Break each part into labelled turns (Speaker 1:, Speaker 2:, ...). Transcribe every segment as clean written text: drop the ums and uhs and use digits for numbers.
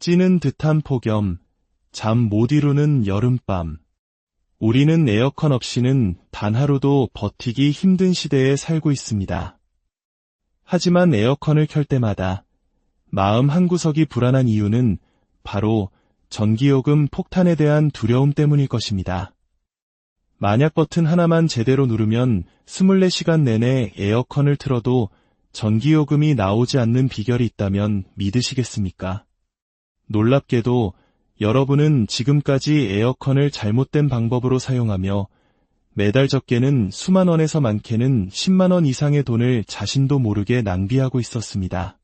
Speaker 1: 찌는 듯한 폭염, 잠 못 이루는 여름밤. 우리는 에어컨 없이는 단 하루도 버티기 힘든 시대에 살고 있습니다. 하지만 에어컨을 켤 때마다 마음 한구석이 불안한 이유는 바로 전기요금 폭탄에 대한 두려움 때문일 것입니다. 만약 버튼 하나만 제대로 누르면 24시간 내내 에어컨을 틀어도 전기요금이 나오지 않는 비결이 있다면 믿으시겠습니까? 놀랍게도 여러분은 지금까지 에어컨을 잘못된 방법으로 사용하며 매달 적게는 수만 원에서 많게는 10만 원 이상의 돈을 자신도 모르게 낭비하고 있었습니다.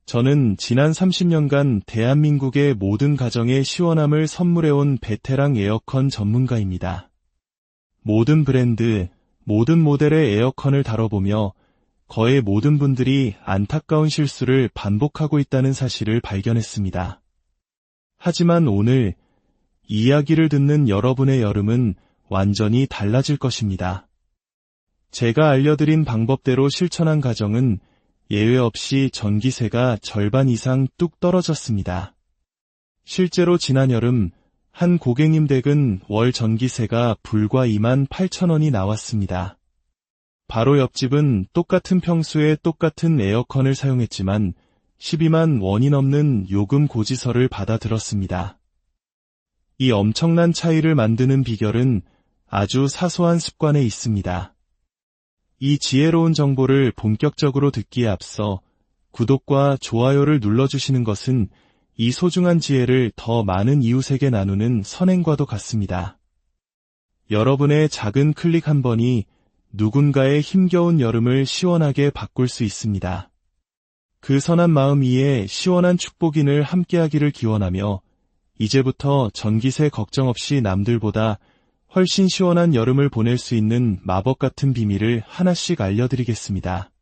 Speaker 1: 저는 지난 30년간 대한민국의 모든 가정에 시원함을 선물해온 베테랑 에어컨 전문가입니다. 모든 브랜드, 모든 모델의 에어컨을 다뤄보며 거의 모든 분들이 안타까운 실수를 반복하고 있다는 사실을 발견했습니다. 하지만 오늘 이 이야기를 듣는 여러분의 여름은 완전히 달라질 것입니다. 제가 알려드린 방법대로 실천한 가정은 예외 없이 전기세가 절반 이상 뚝 떨어졌습니다. 실제로 지난 여름 한 고객님 댁은 월 전기세가 불과 28,000원이 나왔습니다. 바로 옆집은 똑같은 평수에 똑같은 에어컨을 사용했지만 12만 원이 넘는 요금 고지서를 받아들었습니다. 이 엄청난 차이를 만드는 비결은 아주 사소한 습관에 있습니다. 이 지혜로운 정보를 본격적으로 듣기에 앞서 구독과 좋아요를 눌러주시는 것은 이 소중한 지혜를 더 많은 이웃에게 나누는 선행과도 같습니다. 여러분의 작은 클릭 한 번이 누군가의 힘겨운 여름을 시원하게 바꿀 수 있습니다. 그 선한 마음 위에 시원한 축복인을 함께하기를 기원하며 이제부터 전기세 걱정 없이 남들보다 훨씬 시원한 여름을 보낼 수 있는 마법 같은 비밀을 하나씩 알려드리겠습니다.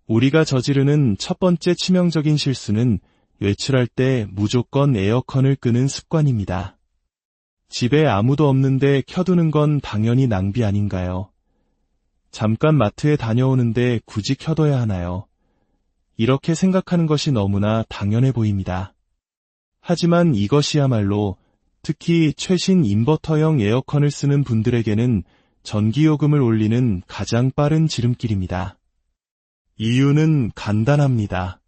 Speaker 1: 우리가 저지르는 첫 번째 치명적인 실수는 외출할 때 무조건 에어컨을 끄는 습관입니다. 집에 아무도 없는데 켜두는 건 당연히 낭비 아닌가요? 잠깐 마트에 다녀오는데 굳이 켜둬야 하나요? 이렇게 생각하는 것이 너무나 당연해 보입니다. 하지만 이것이야말로 특히 최신 인버터형 에어컨을 쓰는 분들에게는 전기요금을 올리는 가장 빠른 지름길입니다. 이유는 간단합니다.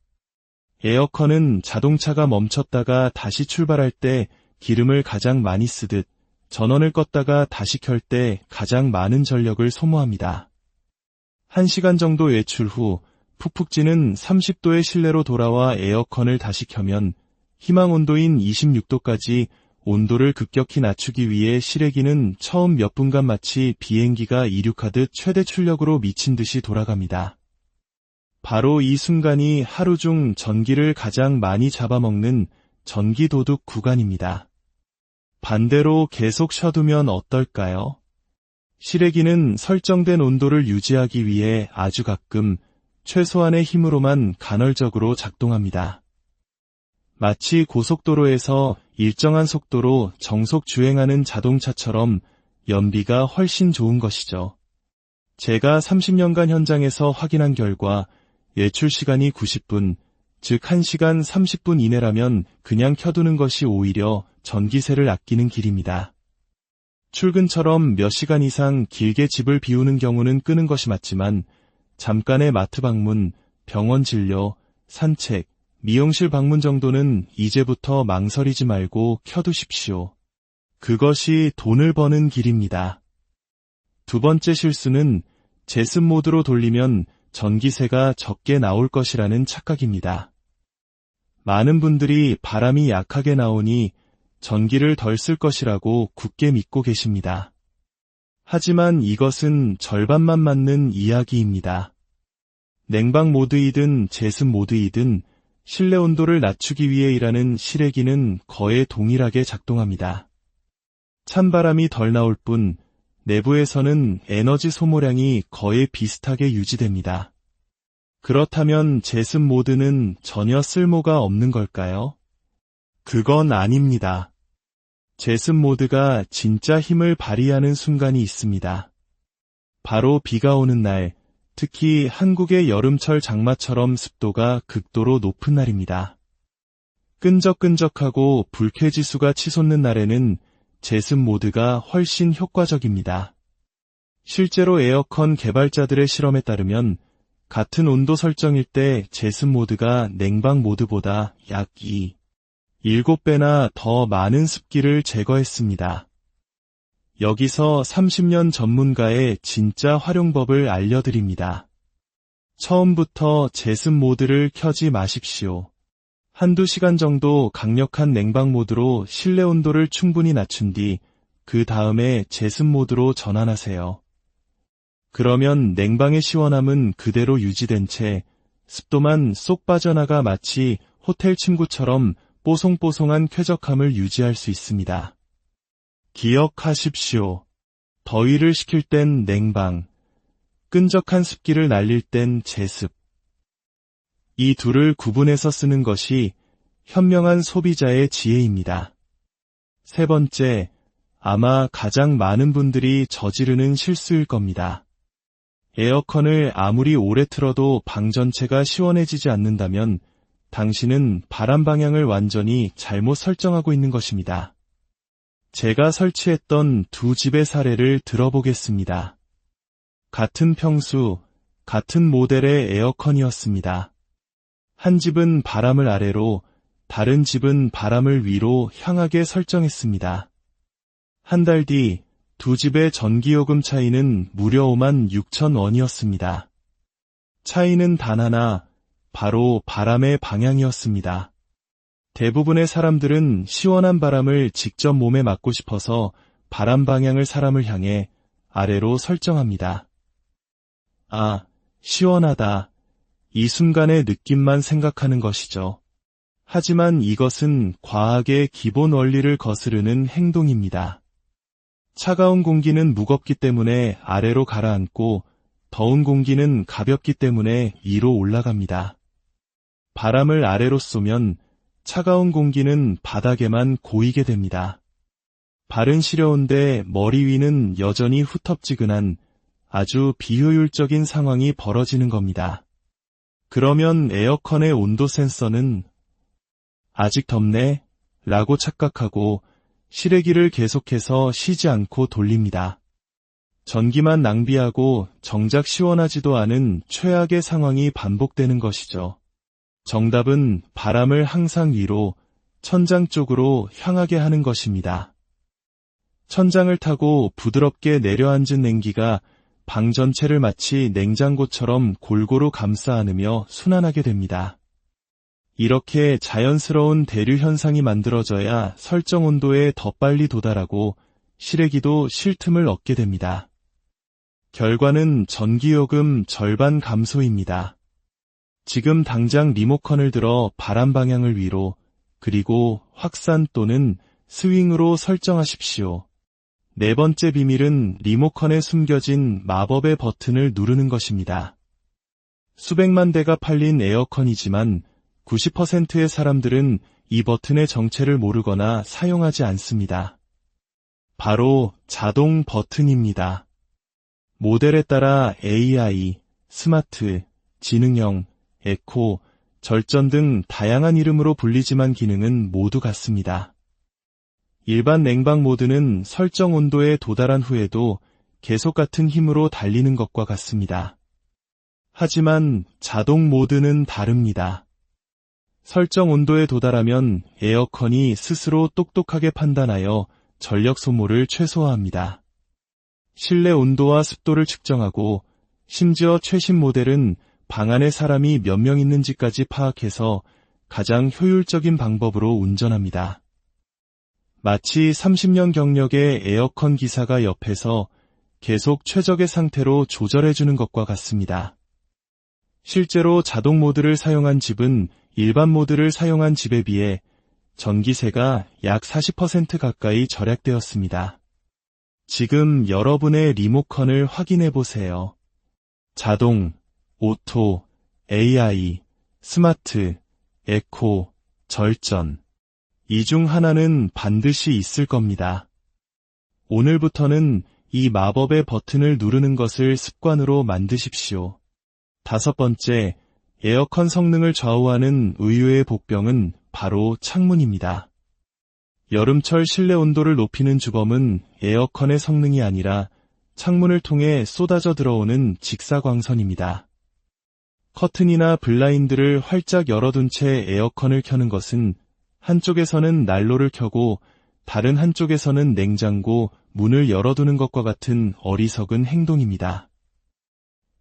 Speaker 1: 에어컨은 자동차가 멈췄다가 다시 출발할 때 기름을 가장 많이 쓰듯 전원을 껐다가 다시 켤 때 가장 많은 전력을 소모합니다. 1시간 정도 외출 후 푹푹 찌는 30도의 실내로 돌아와 에어컨을 다시 켜면 희망 온도인 26도까지 온도를 급격히 낮추기 위해 실외기는 처음 몇 분간 마치 비행기가 이륙하듯 최대 출력으로 미친 듯이 돌아갑니다. 바로 이 순간이 하루 중 전기를 가장 많이 잡아먹는 전기 도둑 구간입니다. 반대로 계속 쉬어두면 어떨까요? 실외기는 설정된 온도를 유지하기 위해 아주 가끔 최소한의 힘으로만 간헐적으로 작동합니다. 마치 고속도로에서 일정한 속도로 정속 주행하는 자동차처럼 연비가 훨씬 좋은 것이죠. 제가 30년간 현장에서 확인한 결과 외출 시간이 90분, 즉 1시간 30분 이내라면 그냥 켜두는 것이 오히려 전기세를 아끼는 길입니다. 출근처럼 몇 시간 이상 길게 집을 비우는 경우는 끄는 것이 맞지만 잠깐의 마트 방문, 병원 진료, 산책, 미용실 방문 정도는 이제부터 망설이지 말고 켜두십시오. 그것이 돈을 버는 길입니다. 두 번째 실수는 제습 모드로 돌리면 전기세가 적게 나올 것이라는 착각입니다. 많은 분들이 바람이 약하게 나오니 전기를 덜 쓸 것이라고 굳게 믿고 계십니다. 하지만 이것은 절반만 맞는 이야기입니다. 냉방 모드이든 제습 모드이든 실내 온도를 낮추기 위해 일하는 실외기는 거의 동일하게 작동합니다. 찬바람이 덜 나올 뿐 내부에서는 에너지 소모량이 거의 비슷하게 유지됩니다. 그렇다면 제습 모드는 전혀 쓸모가 없는 걸까요? 그건 아닙니다. 제습 모드가 진짜 힘을 발휘하는 순간이 있습니다. 바로 비가 오는 날, 특히 한국의 여름철 장마처럼 습도가 극도로 높은 날입니다. 끈적끈적하고 불쾌지수가 치솟는 날에는 제습 모드가 훨씬 효과적입니다. 실제로 에어컨 개발자들의 실험에 따르면 같은 온도 설정일 때 제습 모드가 냉방 모드보다 약 7배나 더 많은 습기를 제거했습니다. 여기서 30년 전문가의 진짜 활용법을 알려드립니다. 처음부터 제습 모드를 켜지 마십시오. 한두 시간 정도 강력한 냉방 모드로 실내 온도를 충분히 낮춘 뒤 그 다음에 제습 모드로 전환하세요. 그러면 냉방의 시원함은 그대로 유지된 채 습도만 쏙 빠져나가 마치 호텔 침구처럼 뽀송뽀송한 쾌적함을 유지할 수 있습니다. 기억하십시오. 더위를 식힐 땐 냉방, 끈적한 습기를 날릴 땐 제습. 이 둘을 구분해서 쓰는 것이 현명한 소비자의 지혜입니다. 세 번째, 아마 가장 많은 분들이 저지르는 실수일 겁니다. 에어컨을 아무리 오래 틀어도 방 전체가 시원해지지 않는다면 당신은 바람 방향을 완전히 잘못 설정하고 있는 것입니다. 제가 설치했던 두 집의 사례를 들어보겠습니다. 같은 평수, 같은 모델의 에어컨이었습니다. 한 집은 바람을 아래로, 다른 집은 바람을 위로 향하게 설정했습니다. 한 달 뒤 두 집의 전기요금 차이는 무려 56,000원이었습니다. 차이는 단 하나, 바로 바람의 방향이었습니다. 대부분의 사람들은 시원한 바람을 직접 몸에 맞고 싶어서 바람 방향을 사람을 향해 아래로 설정합니다. 아, 시원하다. 이 순간의 느낌만 생각하는 것이죠. 하지만 이것은 과학의 기본 원리를 거스르는 행동입니다. 차가운 공기는 무겁기 때문에 아래로 가라앉고 더운 공기는 가볍기 때문에 위로 올라갑니다. 바람을 아래로 쏘면 차가운 공기는 바닥에만 고이게 됩니다. 발은 시려운데 머리 위는 여전히 후텁지근한 아주 비효율적인 상황이 벌어지는 겁니다. 그러면 에어컨의 온도 센서는 아직 덥네? 라고 착각하고 실외기를 계속해서 쉬지 않고 돌립니다. 전기만 낭비하고 정작 시원하지도 않은 최악의 상황이 반복되는 것이죠. 정답은 바람을 항상 위로, 천장 쪽으로 향하게 하는 것입니다. 천장을 타고 부드럽게 내려앉은 냉기가 방 전체를 마치 냉장고처럼 골고루 감싸 안으며 순환하게 됩니다. 이렇게 자연스러운 대류 현상이 만들어져야 설정 온도에 더 빨리 도달하고 실외기도 쉴 틈을 얻게 됩니다. 결과는 전기요금 절반 감소입니다. 지금 당장 리모컨을 들어 바람 방향을 위로, 그리고 확산 또는 스윙으로 설정하십시오. 네 번째 비밀은 리모컨에 숨겨진 마법의 버튼을 누르는 것입니다. 수백만 대가 팔린 에어컨이지만 90%의 사람들은 이 버튼의 정체를 모르거나 사용하지 않습니다. 바로 자동 버튼입니다. 모델에 따라 AI, 스마트, 지능형, 에코, 절전 등 다양한 이름으로 불리지만 기능은 모두 같습니다. 일반 냉방 모드는 설정 온도에 도달한 후에도 계속 같은 힘으로 달리는 것과 같습니다. 하지만 자동 모드는 다릅니다. 설정 온도에 도달하면 에어컨이 스스로 똑똑하게 판단하여 전력 소모를 최소화합니다. 실내 온도와 습도를 측정하고 심지어 최신 모델은 방 안에 사람이 몇 명 있는지까지 파악해서 가장 효율적인 방법으로 운전합니다. 마치 30년 경력의 에어컨 기사가 옆에서 계속 최적의 상태로 조절해주는 것과 같습니다. 실제로 자동 모드를 사용한 집은 일반 모드를 사용한 집에 비해 전기세가 약 40% 가까이 절약되었습니다. 지금 여러분의 리모컨을 확인해 보세요. 자동, 오토, AI, 스마트, 에코, 절전. 이 중 하나는 반드시 있을 겁니다. 오늘부터는 이 마법의 버튼을 누르는 것을 습관으로 만드십시오. 다섯 번째, 에어컨 성능을 좌우하는 의외의 복병은 바로 창문입니다. 여름철 실내 온도를 높이는 주범은 에어컨의 성능이 아니라 창문을 통해 쏟아져 들어오는 직사광선입니다. 커튼이나 블라인드를 활짝 열어둔 채 에어컨을 켜는 것은 한쪽에서는 난로를 켜고 다른 한쪽에서는 냉장고 문을 열어두는 것과 같은 어리석은 행동입니다.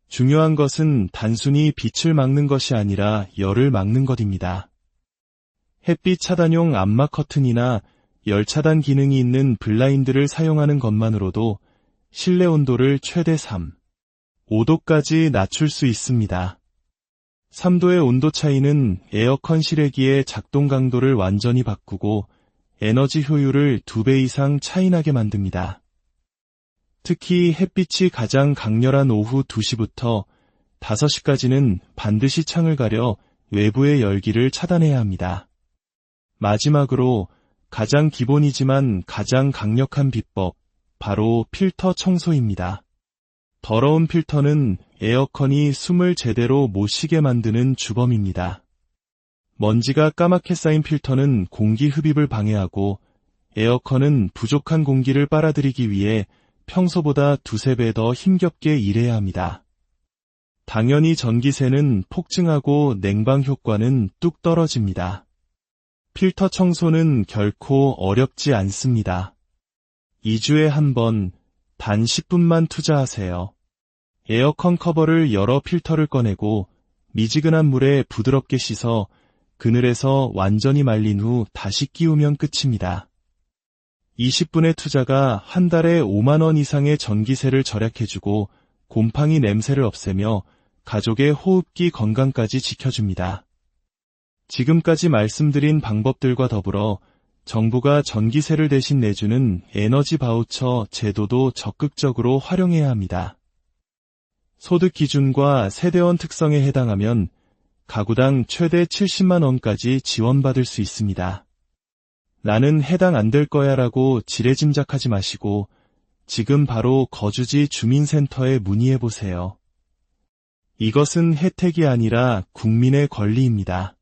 Speaker 1: 중요한 것은 단순히 빛을 막는 것이 아니라 열을 막는 것입니다. 햇빛 차단용 암막 커튼이나 열 차단 기능이 있는 블라인드를 사용하는 것만으로도 실내 온도를 최대 3, 5도까지 낮출 수 있습니다. 3도의 온도 차이는 에어컨 실외기의 작동 강도를 완전히 바꾸고 에너지 효율을 2배 이상 차이나게 만듭니다. 특히 햇빛이 가장 강렬한 오후 2시부터 5시까지는 반드시 창을 가려 외부의 열기를 차단해야 합니다. 마지막으로 가장 기본이지만 가장 강력한 비법, 바로 필터 청소입니다. 더러운 필터는 에어컨이 숨을 제대로 못 쉬게 만드는 주범입니다. 먼지가 까맣게 쌓인 필터는 공기 흡입을 방해하고 에어컨은 부족한 공기를 빨아들이기 위해 평소보다 2~3배 더 힘겹게 일해야 합니다. 당연히 전기세는 폭증하고 냉방 효과는 뚝 떨어집니다. 필터 청소는 결코 어렵지 않습니다. 2주에 한 번, 단 10분만 투자하세요. 에어컨 커버를 열어 필터를 꺼내고 미지근한 물에 부드럽게 씻어 그늘에서 완전히 말린 후 다시 끼우면 끝입니다. 20분의 투자가 한 달에 5만 원 이상의 전기세를 절약해주고 곰팡이 냄새를 없애며 가족의 호흡기 건강까지 지켜줍니다. 지금까지 말씀드린 방법들과 더불어 정부가 전기세를 대신 내주는 에너지 바우처 제도도 적극적으로 활용해야 합니다. 소득 기준과 세대원 특성에 해당하면 가구당 최대 70만 원까지 지원받을 수 있습니다. 나는 해당 안 될 거야 라고 지레짐작하지 마시고 지금 바로 거주지 주민센터에 문의해보세요. 이것은 혜택이 아니라 국민의 권리입니다.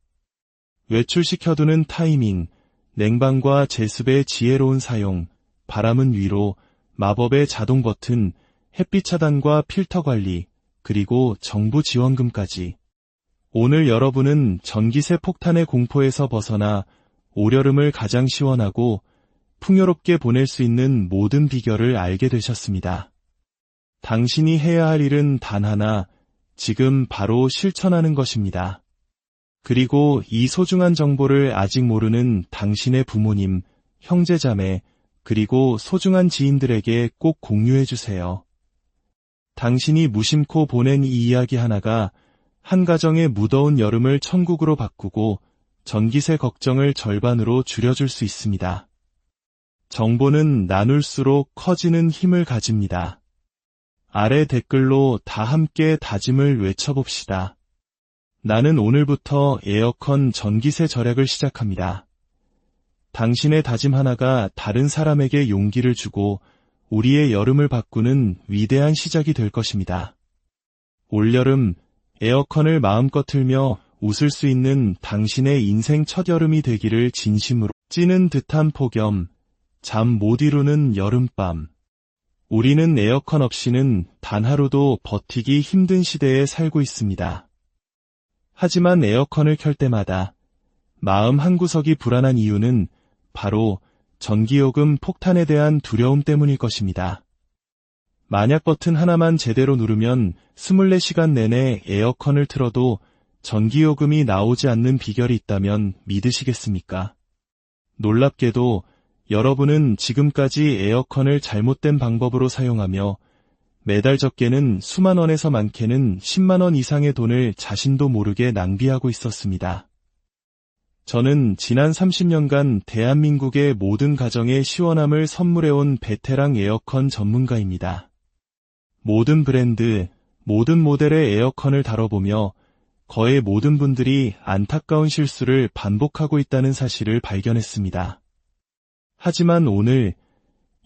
Speaker 1: 외출시켜두는 타이밍, 냉방과 제습의 지혜로운 사용, 바람은 위로, 마법의 자동 버튼, 햇빛 차단과 필터 관리, 그리고 정부 지원금까지. 오늘 여러분은 전기세 폭탄의 공포에서 벗어나 올여름을 가장 시원하고 풍요롭게 보낼 수 있는 모든 비결을 알게 되셨습니다. 당신이 해야 할 일은 단 하나, 지금 바로 실천하는 것입니다. 그리고 이 소중한 정보를 아직 모르는 당신의 부모님, 형제자매, 그리고 소중한 지인들에게 꼭 공유해주세요. 당신이 무심코 보낸 이 이야기 하나가 한 가정의 무더운 여름을 천국으로 바꾸고 전기세 걱정을 절반으로 줄여줄 수 있습니다. 정보는 나눌수록 커지는 힘을 가집니다. 아래 댓글로 다 함께 다짐을 외쳐봅시다. 나는 오늘부터 에어컨 전기세 절약을 시작합니다. 당신의 다짐 하나가 다른 사람에게 용기를 주고 우리의 여름을 바꾸는 위대한 시작이 될 것입니다. 올여름 에어컨을 마음껏 틀며 웃을 수 있는 당신의 인생 첫 여름이 되기를 진심으로. 찌는 듯한 폭염, 잠 못 이루는 여름밤. 우리는 에어컨 없이는 단 하루도 버티기 힘든 시대에 살고 있습니다. 하지만 에어컨을 켤 때마다 마음 한구석이 불안한 이유는 바로 전기요금 폭탄에 대한 두려움 때문일 것입니다. 만약 버튼 하나만 제대로 누르면 24시간 내내 에어컨을 틀어도 전기요금이 나오지 않는 비결이 있다면 믿으시겠습니까? 놀랍게도 여러분은 지금까지 에어컨을 잘못된 방법으로 사용하며 매달 적게는 수만 원에서 많게는 10만 원 이상의 돈을 자신도 모르게 낭비하고 있었습니다. 저는 지난 30년간 대한민국의 모든 가정에 시원함을 선물해온 베테랑 에어컨 전문가입니다. 모든 브랜드, 모든 모델의 에어컨을 다뤄보며 거의 모든 분들이 안타까운 실수를 반복하고 있다는 사실을 발견했습니다. 하지만 오늘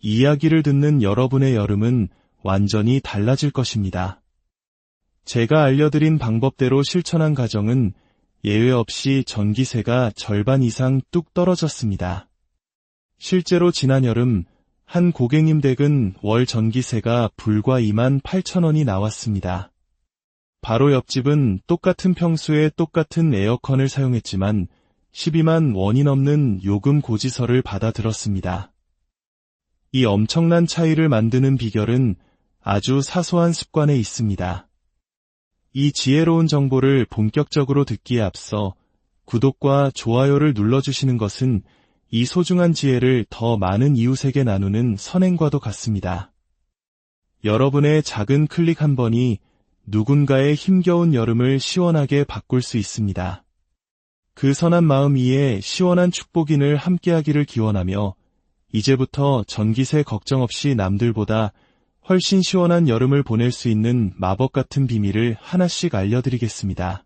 Speaker 1: 이야기를 듣는 여러분의 여름은 완전히 달라질 것입니다. 제가 알려드린 방법대로 실천한 가정은 예외 없이 전기세가 절반 이상 뚝 떨어졌습니다. 실제로 지난 여름 한 고객님 댁은 월 전기세가 불과 28,000원이 나왔습니다. 바로 옆집은 똑같은 평수에 똑같은 에어컨을 사용했지만 12만 원이 넘는 요금 고지서를 받아들었습니다. 이 엄청난 차이를 만드는 비결은 아주 사소한 습관에 있습니다. 이 지혜로운 정보를 본격적으로 듣기에 앞서 구독과 좋아요를 눌러주시는 것은 이 소중한 지혜를 더 많은 이웃에게 나누는 선행과도 같습니다. 여러분의 작은 클릭 한 번이 누군가의 힘겨운 여름을 시원하게 바꿀 수 있습니다. 그 선한 마음 위에 시원한 축복인을 함께하기를 기원하며 이제부터 전기세 걱정 없이 남들보다 훨씬 시원한 여름을 보낼 수 있는 마법 같은 비밀을 하나씩 알려드리겠습니다.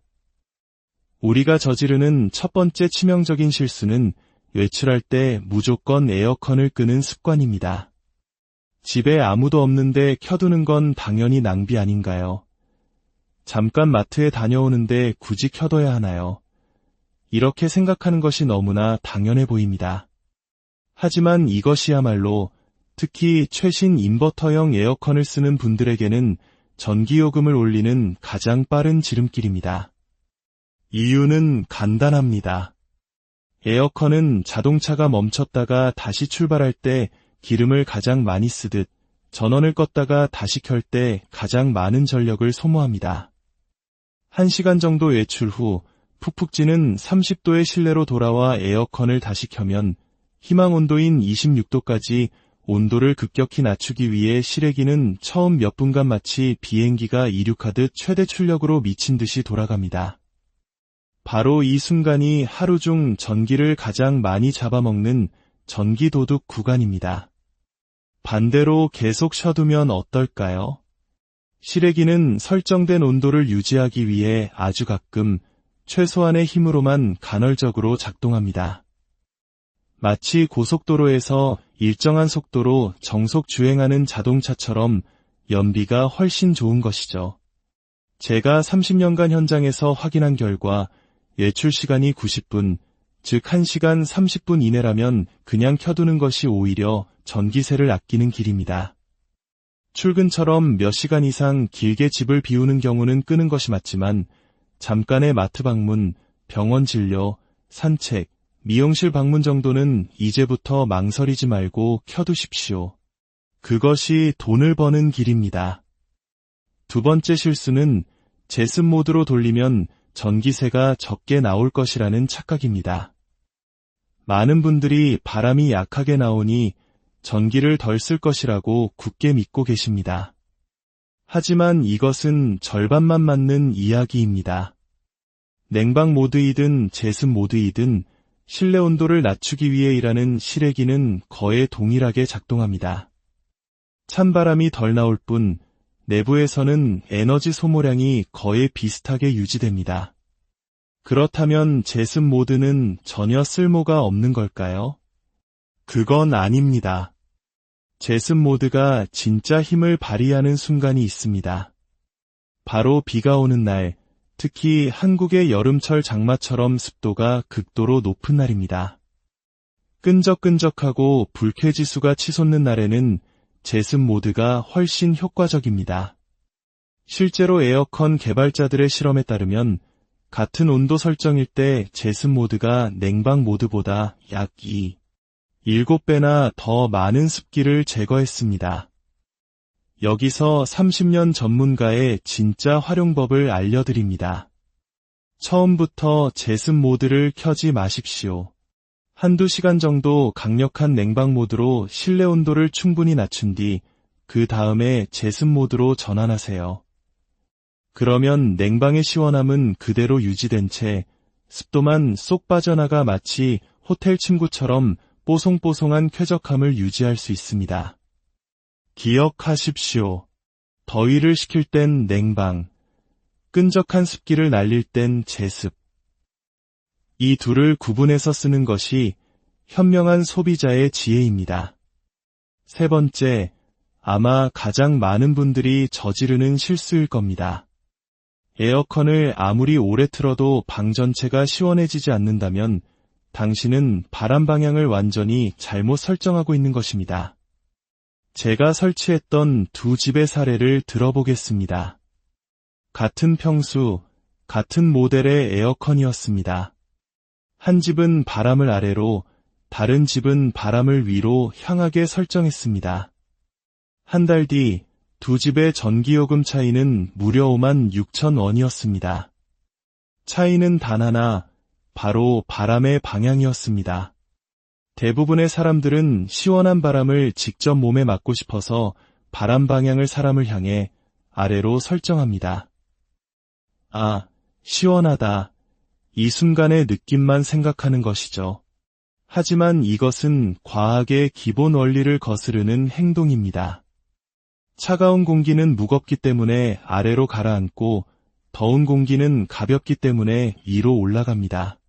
Speaker 1: 우리가 저지르는 첫 번째 치명적인 실수는 외출할 때 무조건 에어컨을 끄는 습관입니다. 집에 아무도 없는데 켜두는 건 당연히 낭비 아닌가요? 잠깐 마트에 다녀오는데 굳이 켜둬야 하나요? 이렇게 생각하는 것이 너무나 당연해 보입니다. 하지만 이것이야말로 특히 최신 인버터형 에어컨을 쓰는 분들에게는 전기요금을 올리는 가장 빠른 지름길입니다. 이유는 간단합니다. 에어컨은 자동차가 멈췄다가 다시 출발할 때 기름을 가장 많이 쓰듯 전원을 껐다가 다시 켤 때 가장 많은 전력을 소모합니다. 1시간 정도 외출 후 푹푹 찌는 30도의 실내로 돌아와 에어컨을 다시 켜면 희망 온도인 26도까지 온도를 급격히 낮추기 위해 실외기는 처음 몇 분간 마치 비행기가 이륙하듯 최대 출력으로 미친 듯이 돌아갑니다. 바로 이 순간이 하루 중 전기를 가장 많이 잡아먹는 전기도둑 구간입니다. 반대로 계속 쉬어두면 어떨까요? 실외기는 설정된 온도를 유지하기 위해 아주 가끔 최소한의 힘으로만 간헐적으로 작동합니다. 마치 고속도로에서 일정한 속도로 정속 주행하는 자동차처럼 연비가 훨씬 좋은 것이죠. 제가 30년간 현장에서 확인한 결과 외출 시간이 90분, 즉 1시간 30분 이내라면 그냥 켜두는 것이 오히려 전기세를 아끼는 길입니다. 출근처럼 몇 시간 이상 길게 집을 비우는 경우는 끄는 것이 맞지만 잠깐의 마트 방문, 병원 진료, 산책, 미용실 방문 정도는 이제부터 망설이지 말고 켜두십시오. 그것이 돈을 버는 길입니다. 두 번째 실수는 제습 모드로 돌리면 전기세가 적게 나올 것이라는 착각입니다. 많은 분들이 바람이 약하게 나오니 전기를 덜 쓸 것이라고 굳게 믿고 계십니다. 하지만 이것은 절반만 맞는 이야기입니다. 냉방 모드이든 제습 모드이든 실내 온도를 낮추기 위해 일하는 실외기는 거의 동일하게 작동합니다. 찬바람이 덜 나올 뿐 내부에서는 에너지 소모량이 거의 비슷하게 유지됩니다. 그렇다면 제습 모드는 전혀 쓸모가 없는 걸까요? 그건 아닙니다. 제습 모드가 진짜 힘을 발휘하는 순간이 있습니다. 바로 비가 오는 날, 특히 한국의 여름철 장마처럼 습도가 극도로 높은 날입니다. 끈적끈적하고 불쾌지수가 치솟는 날에는 제습 모드가 훨씬 효과적입니다. 실제로 에어컨 개발자들의 실험에 따르면 같은 온도 설정일 때 제습 모드가 냉방 모드보다 약 7배나 더 많은 습기를 제거했습니다. 여기서 30년 전문가의 진짜 활용법을 알려드립니다. 처음부터 제습 모드를 켜지 마십시오. 한두 시간 정도 강력한 냉방 모드로 실내 온도를 충분히 낮춘 뒤 그 다음에 제습 모드로 전환하세요. 그러면 냉방의 시원함은 그대로 유지된 채 습도만 쏙 빠져나가 마치 호텔 침구처럼 뽀송뽀송한 쾌적함을 유지할 수 있습니다. 기억하십시오. 더위를 식힐 땐 냉방, 끈적한 습기를 날릴 땐 제습. 이 둘을 구분해서 쓰는 것이 현명한 소비자의 지혜입니다. 세 번째, 아마 가장 많은 분들이 저지르는 실수일 겁니다. 에어컨을 아무리 오래 틀어도 방 전체가 시원해지지 않는다면 당신은 바람 방향을 완전히 잘못 설정하고 있는 것입니다. 제가 설치했던 두 집의 사례를 들어보겠습니다. 같은 평수, 같은 모델의 에어컨이었습니다. 한 집은 바람을 아래로, 다른 집은 바람을 위로 향하게 설정했습니다. 한 달 뒤 두 집의 전기요금 차이는 무려 56,000원이었습니다. 차이는 단 하나, 바로 바람의 방향이었습니다. 대부분의 사람들은 시원한 바람을 직접 몸에 맞고 싶어서 바람 방향을 사람을 향해 아래로 설정합니다. 아, 시원하다. 이 순간의 느낌만 생각하는 것이죠. 하지만 이것은 과학의 기본 원리를 거스르는 행동입니다. 차가운 공기는 무겁기 때문에 아래로 가라앉고 더운 공기는 가볍기 때문에 위로 올라갑니다.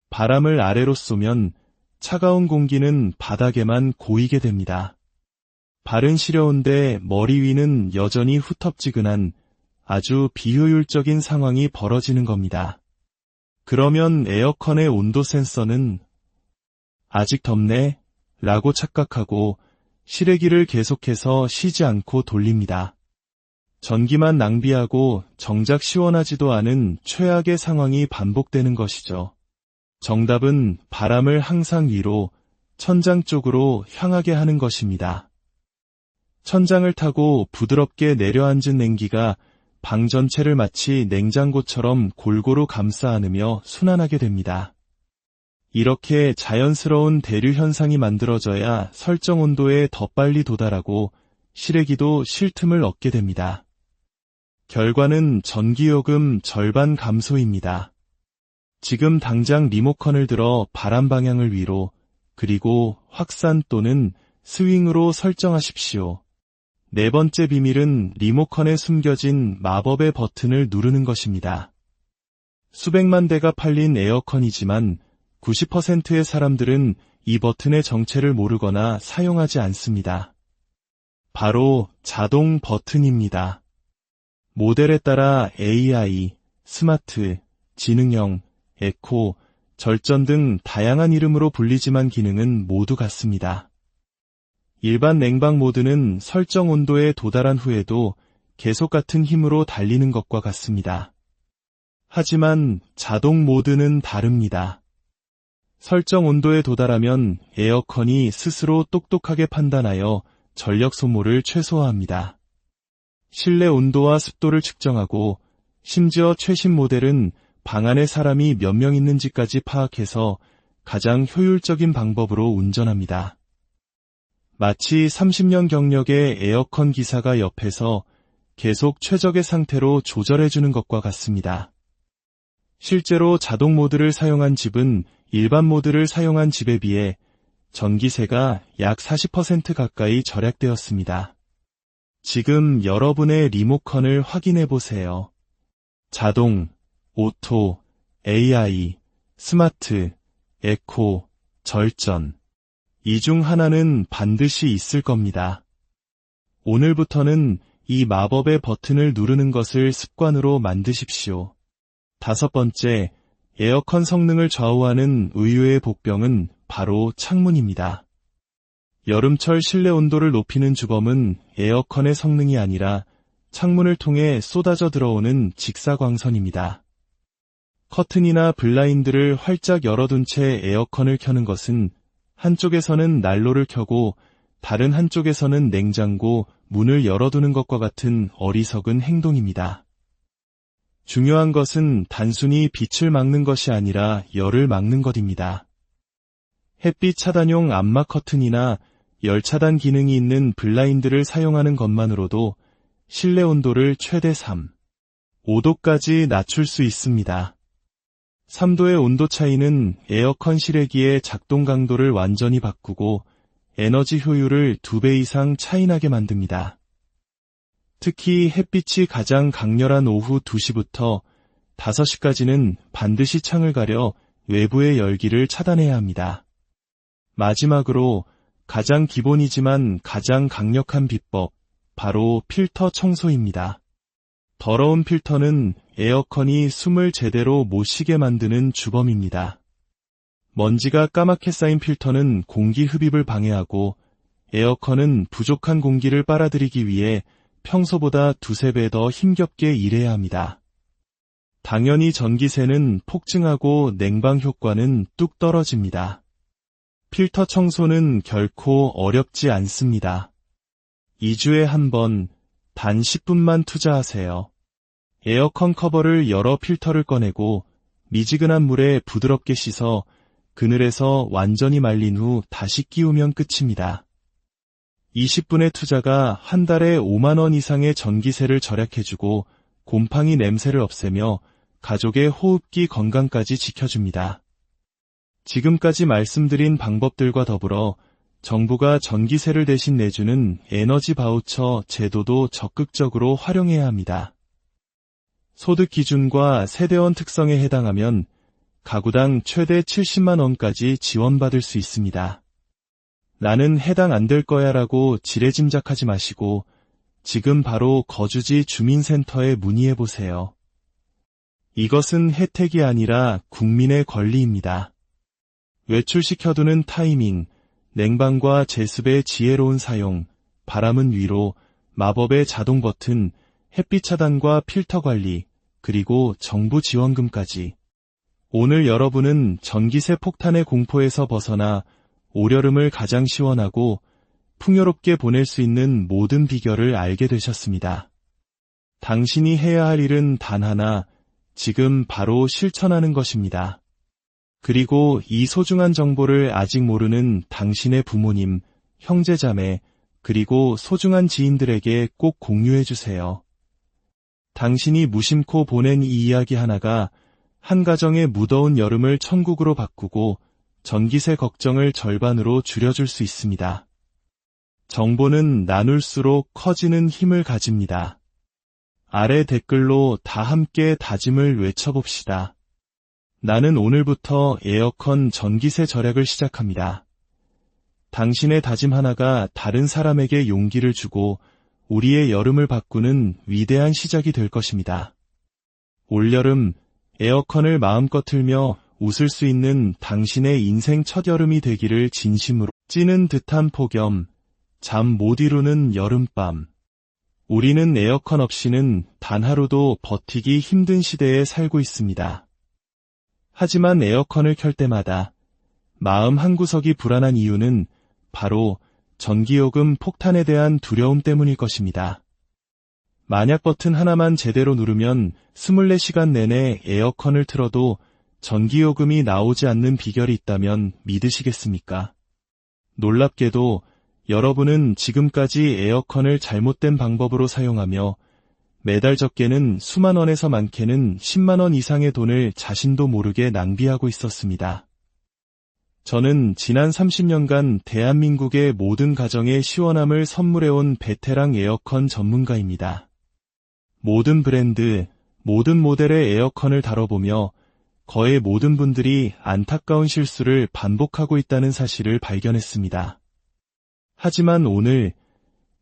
Speaker 1: 바람을 아래로 쏘면 차가운 공기는 바닥에만 고이게 됩니다. 발은 시려운데 머리 위는 여전히 후텁지근한 아주 비효율적인 상황이 벌어지는 겁니다. 그러면 에어컨의 온도 센서는 아직 덥네? 라고 착각하고 실외기를 계속해서 쉬지 않고 돌립니다. 전기만 낭비하고 정작 시원하지도 않은 최악의 상황이 반복되는 것이죠. 정답은 바람을 항상 위로, 천장 쪽으로 향하게 하는 것입니다. 천장을 타고 부드럽게 내려앉은 냉기가 방 전체를 마치 냉장고처럼 골고루 감싸 안으며 순환하게 됩니다. 이렇게 자연스러운 대류 현상이 만들어져야 설정 온도에 더 빨리 도달하고 실외기도 쉴 틈을 얻게 됩니다. 결과는 전기요금 절반 감소입니다. 지금 당장 리모컨을 들어 바람 방향을 위로, 그리고 확산 또는 스윙으로 설정하십시오. 네 번째 비밀은 리모컨에 숨겨진 마법의 버튼을 누르는 것입니다. 수백만 대가 팔린 에어컨이지만 90%의 사람들은 이 버튼의 정체를 모르거나 사용하지 않습니다. 바로 자동 버튼입니다. 모델에 따라 AI, 스마트, 지능형, 에코, 절전 등 다양한 이름으로 불리지만 기능은 모두 같습니다. 일반 냉방 모드는 설정 온도에 도달한 후에도 계속 같은 힘으로 달리는 것과 같습니다. 하지만 자동 모드는 다릅니다. 설정 온도에 도달하면 에어컨이 스스로 똑똑하게 판단하여 전력 소모를 최소화합니다. 실내 온도와 습도를 측정하고 심지어 최신 모델은 방 안에 사람이 몇 명 있는지까지 파악해서 가장 효율적인 방법으로 운전합니다. 마치 30년 경력의 에어컨 기사가 옆에서 계속 최적의 상태로 조절해주는 것과 같습니다. 실제로 자동 모드를 사용한 집은 일반 모드를 사용한 집에 비해 전기세가 약 40% 가까이 절약되었습니다. 지금 여러분의 리모컨을 확인해 보세요. 자동, 오토, AI, 스마트, 에코, 절전. 이 중 하나는 반드시 있을 겁니다. 오늘부터는 이 마법의 버튼을 누르는 것을 습관으로 만드십시오. 다섯 번째, 에어컨 성능을 좌우하는 의외의 복병은 바로 창문입니다. 여름철 실내 온도를 높이는 주범은 에어컨의 성능이 아니라 창문을 통해 쏟아져 들어오는 직사광선입니다. 커튼이나 블라인드를 활짝 열어둔 채 에어컨을 켜는 것은 한쪽에서는 난로를 켜고 다른 한쪽에서는 냉장고 문을 열어두는 것과 같은 어리석은 행동입니다. 중요한 것은 단순히 빛을 막는 것이 아니라 열을 막는 것입니다. 햇빛 차단용 암막 커튼이나 열 차단 기능이 있는 블라인드를 사용하는 것만으로도 실내 온도를 최대 3, 5도까지 낮출 수 있습니다. 3도의 온도 차이는 에어컨 실외기의 작동 강도를 완전히 바꾸고 에너지 효율을 2배 이상 차이나게 만듭니다. 특히 햇빛이 가장 강렬한 오후 2시부터 5시까지는 반드시 창을 가려 외부의 열기를 차단해야 합니다. 마지막으로 가장 기본이지만 가장 강력한 비법, 바로 필터 청소입니다. 더러운 필터는 에어컨이 숨을 제대로 못 쉬게 만드는 주범입니다. 먼지가 까맣게 쌓인 필터는 공기 흡입을 방해하고 에어컨은 부족한 공기를 빨아들이기 위해 평소보다 두세 배 더 힘겹게 일해야 합니다. 당연히 전기세는 폭증하고 냉방 효과는 뚝 떨어집니다. 필터 청소는 결코 어렵지 않습니다. 2주에 한 번, 단 10분만 투자하세요. 에어컨 커버를 열어 필터를 꺼내고 미지근한 물에 부드럽게 씻어 그늘에서 완전히 말린 후 다시 끼우면 끝입니다. 20분의 투자가 한 달에 5만 원 이상의 전기세를 절약해주고 곰팡이 냄새를 없애며 가족의 호흡기 건강까지 지켜줍니다. 지금까지 말씀드린 방법들과 더불어 정부가 전기세를 대신 내주는 에너지 바우처 제도도 적극적으로 활용해야 합니다. 소득 기준과 세대원 특성에 해당하면 가구당 최대 70만 원까지 지원받을 수 있습니다. 나는 해당 안 될 거야 라고 지레짐작하지 마시고 지금 바로 거주지 주민센터에 문의해보세요. 이것은 혜택이 아니라 국민의 권리입니다. 외출시켜두는 타이밍, 냉방과 제습의 지혜로운 사용, 바람은 위로, 마법의 자동 버튼, 햇빛 차단과 필터 관리, 그리고 정부 지원금까지. 오늘 여러분은 전기세 폭탄의 공포에서 벗어나 올여름을 가장 시원하고 풍요롭게 보낼 수 있는 모든 비결을 알게 되셨습니다. 당신이 해야 할 일은 단 하나, 지금 바로 실천하는 것입니다. 그리고 이 소중한 정보를 아직 모르는 당신의 부모님, 형제자매, 그리고 소중한 지인들에게 꼭 공유해주세요. 당신이 무심코 보낸 이 이야기 하나가 한 가정의 무더운 여름을 천국으로 바꾸고 전기세 걱정을 절반으로 줄여줄 수 있습니다. 정보는 나눌수록 커지는 힘을 가집니다. 아래 댓글로 다 함께 다짐을 외쳐봅시다. 나는 오늘부터 에어컨 전기세 절약을 시작합니다. 당신의 다짐 하나가 다른 사람에게 용기를 주고 우리의 여름을 바꾸는 위대한 시작이 될 것입니다. 올여름 에어컨을 마음껏 틀며 웃을 수 있는 당신의 인생 첫 여름이 되기를 진심으로. 찌는 듯한 폭염, 잠 못 이루는 여름밤. 우리는 에어컨 없이는 단 하루도 버티기 힘든 시대에 살고 있습니다. 하지만 에어컨을 켤 때마다 마음 한구석이 불안한 이유는 바로 전기요금 폭탄에 대한 두려움 때문일 것입니다. 만약 버튼 하나만 제대로 누르면 24시간 내내 에어컨을 틀어도 전기요금이 나오지 않는 비결이 있다면 믿으시겠습니까? 놀랍게도 여러분은 지금까지 에어컨을 잘못된 방법으로 사용하며 매달 적게는 수만 원에서 많게는 10만 원 이상의 돈을 자신도 모르게 낭비하고 있었습니다. 저는 지난 30년간 대한민국의 모든 가정에 시원함을 선물해온 베테랑 에어컨 전문가입니다. 모든 브랜드, 모든 모델의 에어컨을 다뤄보며 거의 모든 분들이 안타까운 실수를 반복하고 있다는 사실을 발견했습니다. 하지만 오늘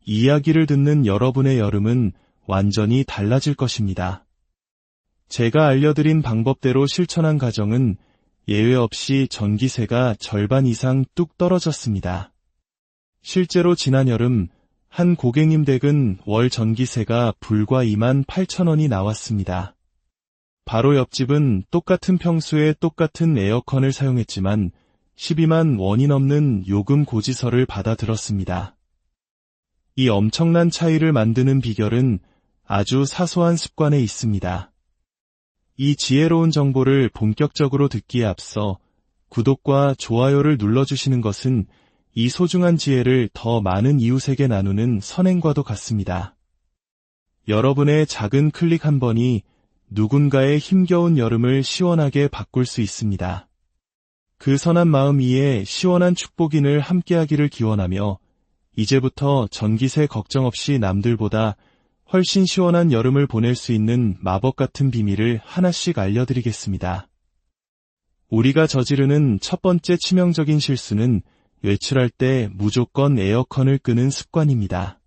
Speaker 1: 이 이야기를 듣는 여러분의 여름은 완전히 달라질 것입니다. 제가 알려드린 방법대로 실천한 가정은 예외 없이 전기세가 절반 이상 뚝 떨어졌습니다. 실제로 지난 여름 한 고객님 댁은 월 전기세가 불과 28,000원이 나왔습니다. 바로 옆집은 똑같은 평수에 똑같은 에어컨을 사용했지만 12만 원이 넘는 요금 고지서를 받아들었습니다. 이 엄청난 차이를 만드는 비결은 아주 사소한 습관에 있습니다. 이 지혜로운 정보를 본격적으로 듣기에 앞서 구독과 좋아요를 눌러주시는 것은 이 소중한 지혜를 더 많은 이웃에게 나누는 선행과도 같습니다. 여러분의 작은 클릭 한 번이 누군가의 힘겨운 여름을 시원하게 바꿀 수 있습니다. 그 선한 마음 위에 시원한 축복인을 함께하기를 기원하며 이제부터 전기세 걱정 없이 남들보다 훨씬 시원한 여름을 보낼 수 있는 마법 같은 비밀을 하나씩 알려드리겠습니다. 우리가 저지르는 첫 번째 치명적인 실수는 외출할 때 무조건 에어컨을 끄는 습관입니다.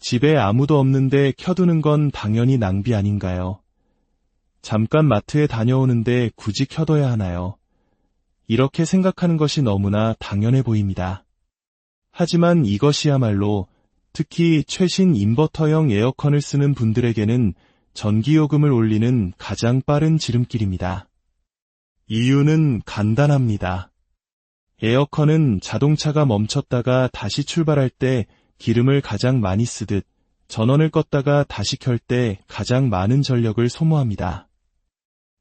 Speaker 1: 집에 아무도 없는데 켜두는 건 당연히 낭비 아닌가요? 잠깐 마트에 다녀오는데 굳이 켜둬야 하나요? 이렇게 생각하는 것이 너무나 당연해 보입니다. 하지만 이것이야말로 특히 최신 인버터형 에어컨을 쓰는 분들에게는 전기요금을 올리는 가장 빠른 지름길입니다. 이유는 간단합니다. 에어컨은 자동차가 멈췄다가 다시 출발할 때 기름을 가장 많이 쓰듯 전원을 껐다가 다시 켤 때 가장 많은 전력을 소모합니다.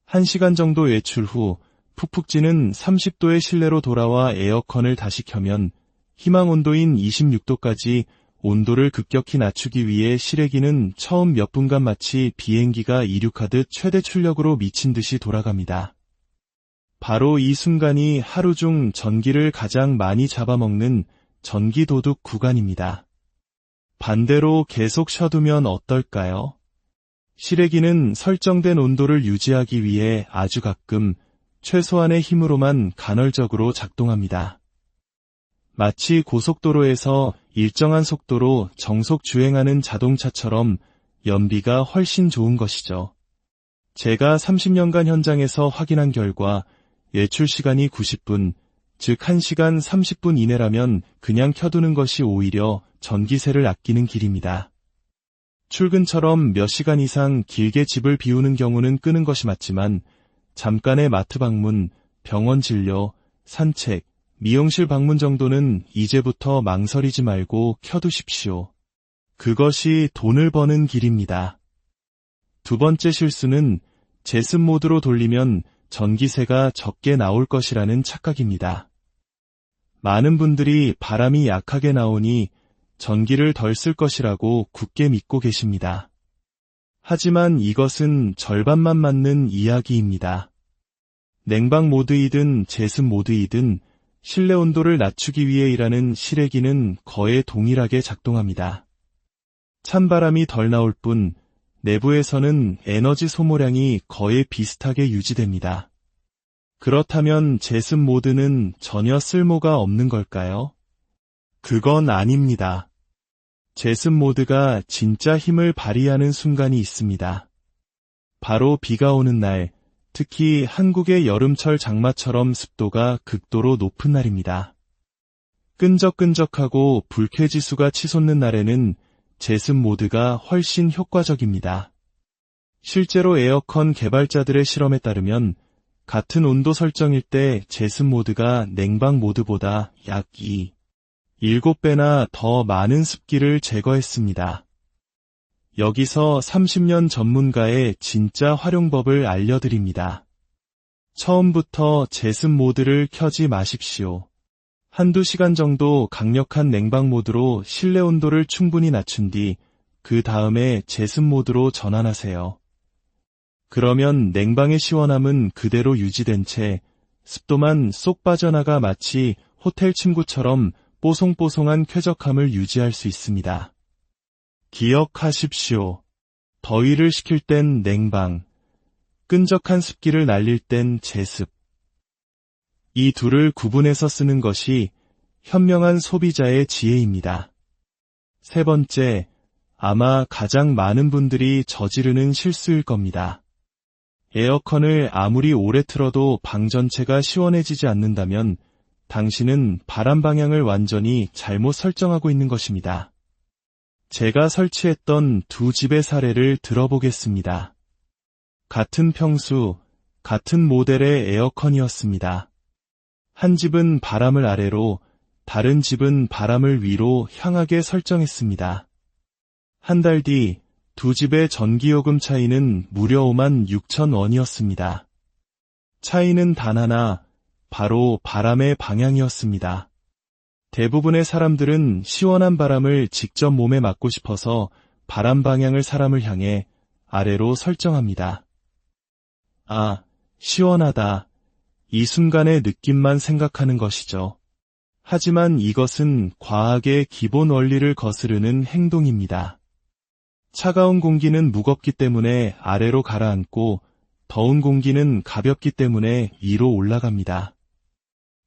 Speaker 1: 1시간 정도 외출 후 푹푹 찌는 30도의 실내로 돌아와 에어컨을 다시 켜면 희망 온도인 26도까지 온도를 급격히 낮추기 위해 실외기는 처음 몇 분간 마치 비행기가 이륙하듯 최대 출력으로 미친 듯이 돌아갑니다. 바로 이 순간이 하루 중 전기를 가장 많이 잡아먹는 전기 도둑 구간입니다. 반대로 계속 쉬어두면 어떨까요? 실외기는 설정된 온도를 유지하기 위해 아주 가끔 최소한의 힘으로만 간헐적으로 작동합니다. 마치 고속도로에서 일정한 속도로 정속 주행하는 자동차처럼 연비가 훨씬 좋은 것이죠. 제가 30년간 현장에서 확인한 결과 외출 시간이 90분, 즉 1시간 30분 이내라면 그냥 켜두는 것이 오히려 전기세를 아끼는 길입니다. 출근처럼 몇 시간 이상 길게 집을 비우는 경우는 끄는 것이 맞지만 잠깐의 마트 방문, 병원 진료, 산책, 미용실 방문 정도는 이제부터 망설이지 말고 켜두십시오. 그것이 돈을 버는 길입니다. 두 번째 실수는 제습 모드로 돌리면 전기세가 적게 나올 것이라는 착각입니다. 많은 분들이 바람이 약하게 나오니 전기를 덜 쓸 것이라고 굳게 믿고 계십니다. 하지만 이것은 절반만 맞는 이야기입니다. 냉방 모드이든 제습 모드이든 실내 온도를 낮추기 위해 일하는 실외기는 거의 동일하게 작동합니다. 찬바람이 덜 나올 뿐 내부에서는 에너지 소모량이 거의 비슷하게 유지됩니다. 그렇다면 제습 모드는 전혀 쓸모가 없는 걸까요? 그건 아닙니다. 제습 모드가 진짜 힘을 발휘하는 순간이 있습니다. 바로 비가 오는 날, 특히 한국의 여름철 장마처럼 습도가 극도로 높은 날입니다. 끈적끈적하고 불쾌지수가 치솟는 날에는 제습 모드가 훨씬 효과적입니다. 실제로 에어컨 개발자들의 실험에 따르면 같은 온도 설정일 때 제습 모드가 냉방 모드보다 약 7배나 더 많은 습기를 제거했습니다. 여기서 30년 전문가의 진짜 활용법을 알려드립니다. 처음부터 제습 모드를 켜지 마십시오. 한두 시간 정도 강력한 냉방 모드로 실내 온도를 충분히 낮춘 뒤 그 다음에 제습 모드로 전환하세요. 그러면 냉방의 시원함은 그대로 유지된 채 습도만 쏙 빠져나가 마치 호텔 침구처럼 뽀송뽀송한 쾌적함을 유지할 수 있습니다. 기억하십시오. 더위를 식힐 땐 냉방, 끈적한 습기를 날릴 땐 제습. 이 둘을 구분해서 쓰는 것이 현명한 소비자의 지혜입니다. 세 번째, 아마 가장 많은 분들이 저지르는 실수일 겁니다. 에어컨을 아무리 오래 틀어도 방 전체가 시원해지지 않는다면 당신은 바람 방향을 완전히 잘못 설정하고 있는 것입니다. 제가 설치했던 두 집의 사례를 들어보겠습니다. 같은 평수, 같은 모델의 에어컨이었습니다. 한 집은 바람을 아래로, 다른 집은 바람을 위로 향하게 설정했습니다. 한 달 뒤 두 집의 전기요금 차이는 무려 56,000원이었습니다. 차이는 단 하나, 바로 바람의 방향이었습니다. 대부분의 사람들은 시원한 바람을 직접 몸에 맞고 싶어서 바람 방향을 사람을 향해 아래로 설정합니다. 아, 시원하다. 이 순간의 느낌만 생각하는 것이죠. 하지만 이것은 과학의 기본 원리를 거스르는 행동입니다. 차가운 공기는 무겁기 때문에 아래로 가라앉고 더운 공기는 가볍기 때문에 위로 올라갑니다.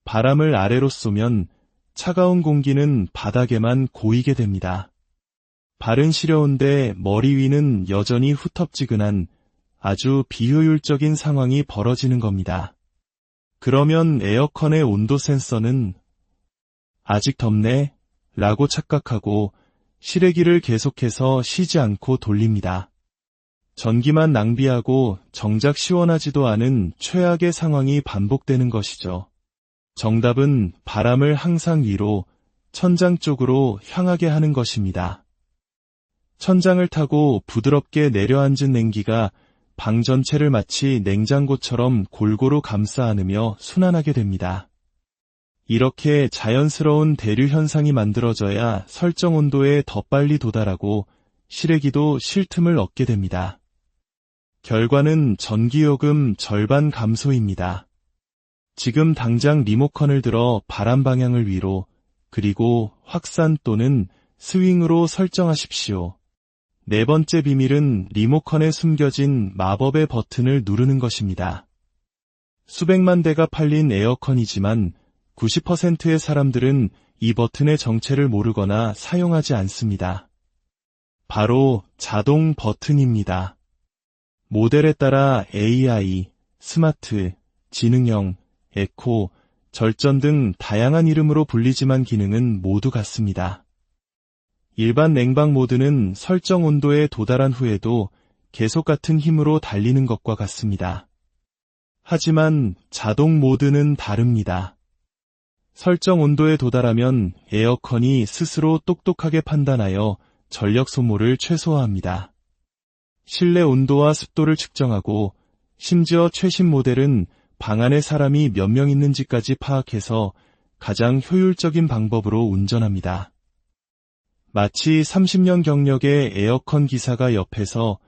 Speaker 1: 바람을 아래로 쏘면 차가운 공기는 바닥에만 고이게 됩니다. 발은 시려운데 머리 위는 여전히 후텁지근한 아주 비효율적인 상황이 벌어지는 겁니다. 그러면 에어컨의 온도 센서는 아직 덥네 라고 착각하고 실외기를 계속해서 쉬지 않고 돌립니다. 전기만 낭비하고 정작 시원하지도 않은 최악의 상황이 반복되는 것이죠. 정답은 바람을 항상 위로, 천장 쪽으로 향하게 하는 것입니다. 천장을 타고 부드럽게 내려앉은 냉기가 방 전체를 마치 냉장고처럼 골고루 감싸 안으며 순환하게 됩니다. 이렇게 자연스러운 대류 현상이 만들어져야 설정 온도에 더 빨리 도달하고 실외기도 쉴 틈을 얻게 됩니다. 결과는 전기요금 절반 감소입니다. 지금 당장 리모컨을 들어 바람 방향을 위로, 그리고 확산 또는 스윙으로 설정하십시오. 네 번째 비밀은 리모컨에 숨겨진 마법의 버튼을 누르는 것입니다. 수백만 대가 팔린 에어컨이지만 90%의 사람들은 이 버튼의 정체를 모르거나 사용하지 않습니다. 바로 자동 버튼입니다. 모델에 따라 AI, 스마트, 지능형, 에코, 절전 등 다양한 이름으로 불리지만 기능은 모두 같습니다. 일반 냉방 모드는 설정 온도에 도달한 후에도 계속 같은 힘으로 달리는 것과 같습니다. 하지만 자동 모드는 다릅니다. 설정 온도에 도달하면 에어컨이 스스로 똑똑하게 판단하여 전력 소모를 최소화합니다. 실내 온도와 습도를 측정하고 심지어 최신 모델은 방 안에 사람이 몇 명 있는지까지 파악해서 가장 효율적인 방법으로 운전합니다. 마치 30년 경력의 에어컨 기사가 옆에서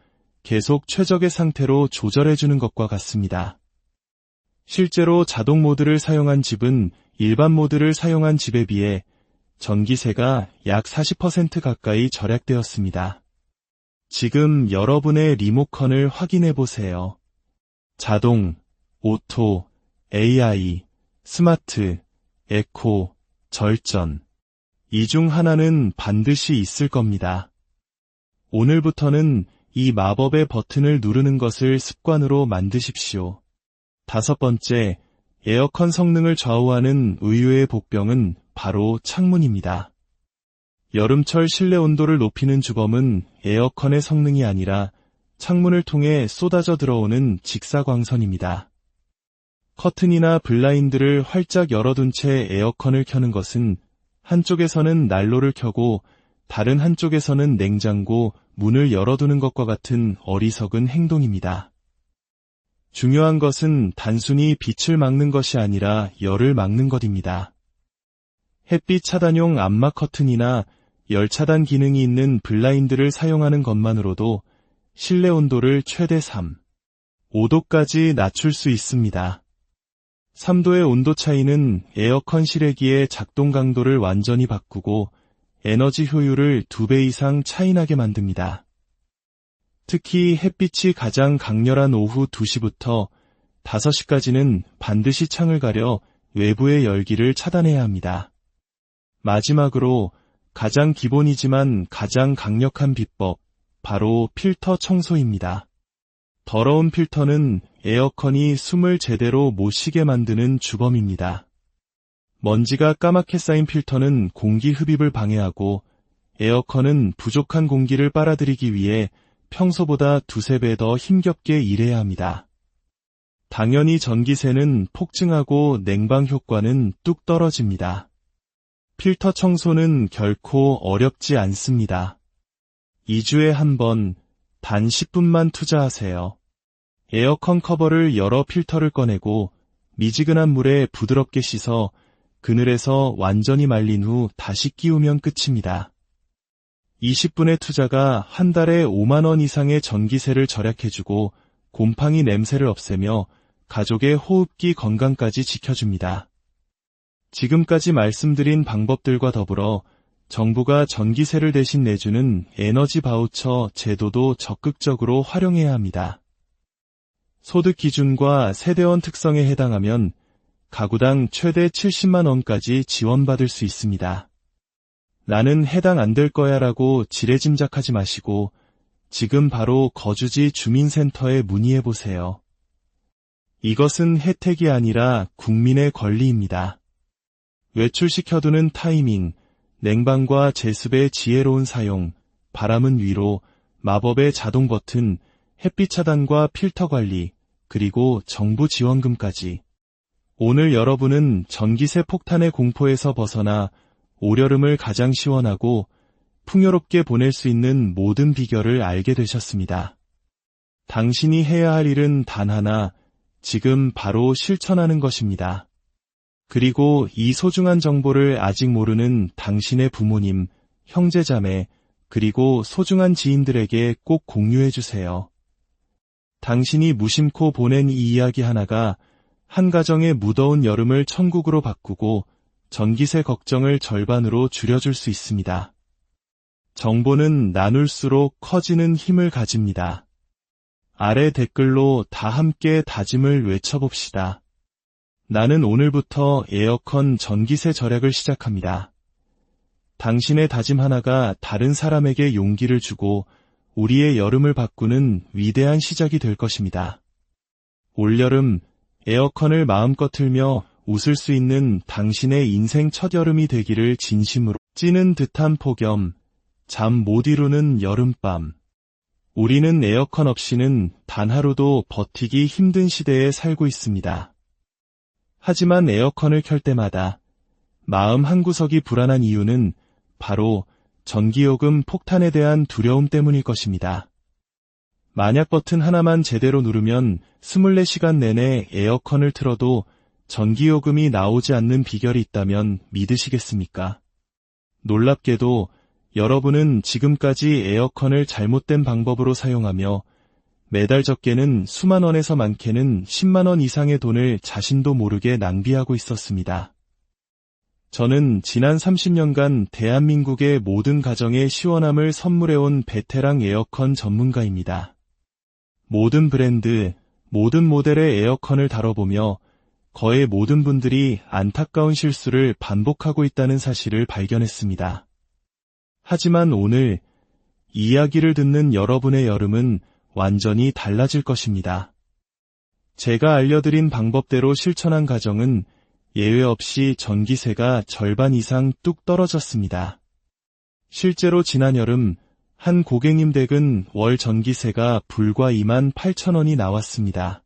Speaker 1: 계속 최적의 상태로 조절해주는 것과 같습니다. 실제로 자동 모드를 사용한 집은 일반 모드를 사용한 집에 비해 전기세가 약 40% 가까이 절약되었습니다. 지금 여러분의 리모컨을 확인해 보세요. 자동, 오토, AI, 스마트, 에코, 절전. 이 중 하나는 반드시 있을 겁니다. 오늘부터는 이 마법의 버튼을 누르는 것을 습관으로 만드십시오. 다섯 번째, 에어컨 성능을 좌우하는 의외의 복병은 바로 창문입니다. 여름철 실내 온도를 높이는 주범은 에어컨의 성능이 아니라 창문을 통해 쏟아져 들어오는 직사광선입니다. 커튼이나 블라인드를 활짝 열어둔 채 에어컨을 켜는 것은 한쪽에서는 난로를 켜고 다른 한쪽에서는 냉장고 문을 열어두는 것과 같은 어리석은 행동입니다. 중요한 것은 단순히 빛을 막는 것이 아니라 열을 막는 것입니다. 햇빛 차단용 암막 커튼이나 열 차단 기능이 있는 블라인드를 사용하는 것만으로도 실내 온도를 최대 3, 5도까지 낮출 수 있습니다. 3도의 온도 차이는 에어컨 실외기의 작동 강도를 완전히 바꾸고 에너지 효율을 2배 이상 차이나게 만듭니다. 특히 햇빛이 가장 강렬한 오후 2시부터 5시까지는 반드시 창을 가려 외부의 열기를 차단해야 합니다. 마지막으로 가장 기본이지만 가장 강력한 비법, 바로 필터 청소입니다. 더러운 필터는 에어컨이 숨을 제대로 못 쉬게 만드는 주범입니다. 먼지가 까맣게 쌓인 필터는 공기 흡입을 방해하고 에어컨은 부족한 공기를 빨아들이기 위해 평소보다 2~3배 더 힘겹게 일해야 합니다. 당연히 전기세는 폭증하고 냉방 효과는 뚝 떨어집니다. 필터 청소는 결코 어렵지 않습니다. 2주에 한 번, 단 10분만 투자하세요. 에어컨 커버를 열어 필터를 꺼내고 미지근한 물에 부드럽게 씻어 그늘에서 완전히 말린 후 다시 끼우면 끝입니다. 20분의 투자가 한 달에 5만 원 이상의 전기세를 절약해주고 곰팡이 냄새를 없애며 가족의 호흡기 건강까지 지켜줍니다. 지금까지 말씀드린 방법들과 더불어 정부가 전기세를 대신 내주는 에너지 바우처 제도도 적극적으로 활용해야 합니다. 소득 기준과 세대원 특성에 해당하면 가구당 최대 70만 원까지 지원받을 수 있습니다. 나는 해당 안 될 거야 라고 지레짐작하지 마시고 지금 바로 거주지 주민센터에 문의해 보세요. 이것은 혜택이 아니라 국민의 권리입니다. 외출시켜두는 타이밍, 냉방과 제습의 지혜로운 사용, 바람은 위로, 마법의 자동 버튼, 햇빛 차단과 필터 관리, 그리고 정부 지원금까지. 오늘 여러분은 전기세 폭탄의 공포에서 벗어나 올여름을 가장 시원하고 풍요롭게 보낼 수 있는 모든 비결을 알게 되셨습니다. 당신이 해야 할 일은 단 하나, 지금 바로 실천하는 것입니다. 그리고 이 소중한 정보를 아직 모르는 당신의 부모님, 형제자매, 그리고 소중한 지인들에게 꼭 공유해 주세요. 당신이 무심코 보낸 이 이야기 하나가 한 가정의 무더운 여름을 천국으로 바꾸고 전기세 걱정을 절반으로 줄여줄 수 있습니다. 정보는 나눌수록 커지는 힘을 가집니다. 아래 댓글로 다 함께 다짐을 외쳐봅시다. 나는 오늘부터 에어컨 전기세 절약을 시작합니다. 당신의 다짐 하나가 다른 사람에게 용기를 주고 우리의 여름을 바꾸는 위대한 시작이 될 것입니다. 올여름 에어컨을 마음껏 틀며 웃을 수 있는 당신의 인생 첫 여름이 되기를 진심으로. 찌는 듯한 폭염, 잠 못 이루는 여름밤. 우리는 에어컨 없이는 단 하루도 버티기 힘든 시대에 살고 있습니다. 하지만 에어컨을 켤 때마다 마음 한구석이 불안한 이유는 바로 전기요금 폭탄에 대한 두려움 때문일 것입니다. 만약 버튼 하나만 제대로 누르면 24시간 내내 에어컨을 틀어도 전기요금이 나오지 않는 비결이 있다면 믿으시겠습니까? 놀랍게도 여러분은 지금까지 에어컨을 잘못된 방법으로 사용하며 매달 적게는 수만 원에서 많게는 10만 원 이상의 돈을 자신도 모르게 낭비하고 있었습니다. 저는 지난 30년간 대한민국의 모든 가정에 시원함을 선물해온 베테랑 에어컨 전문가입니다. 모든 브랜드, 모든 모델의 에어컨을 다뤄보며 거의 모든 분들이 안타까운 실수를 반복하고 있다는 사실을 발견했습니다. 하지만 오늘 이야기를 듣는 여러분의 여름은 완전히 달라질 것입니다. 제가 알려드린 방법대로 실천한 가정은 예외 없이 전기세가 절반 이상 뚝 떨어졌습니다. 실제로 지난 여름 한 고객님 댁은 월 전기세가 불과 28,000원이 나왔습니다.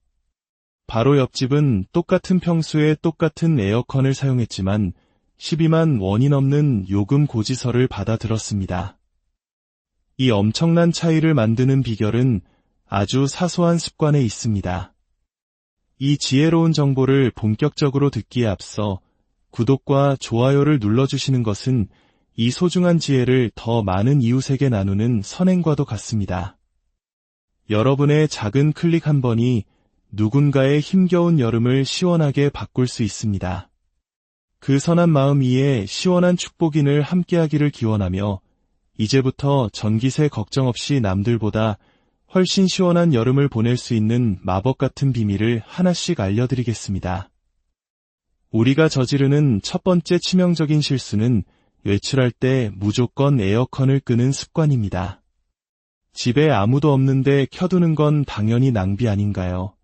Speaker 1: 바로 옆집은 똑같은 평수에 똑같은 에어컨을 사용했지만 12만 원이 넘는 요금 고지서를 받아들었습니다. 이 엄청난 차이를 만드는 비결은 아주 사소한 습관에 있습니다. 이 지혜로운 정보를 본격적으로 듣기에 앞서 구독과 좋아요를 눌러주시는 것은 이 소중한 지혜를 더 많은 이웃에게 나누는 선행과도 같습니다. 여러분의 작은 클릭 한 번이 누군가의 힘겨운 여름을 시원하게 바꿀 수 있습니다. 그 선한 마음 위에 시원한 축복인을 함께하기를 기원하며 이제부터 전기세 걱정 없이 남들보다 훨씬 시원한 여름을 보낼 수 있는 마법 같은 비밀을 하나씩 알려드리겠습니다. 우리가 저지르는 첫 번째 치명적인 실수는 외출할 때 무조건 에어컨을 끄는 습관입니다. 집에 아무도 없는데 켜두는 건 당연히 낭비 아닌가요?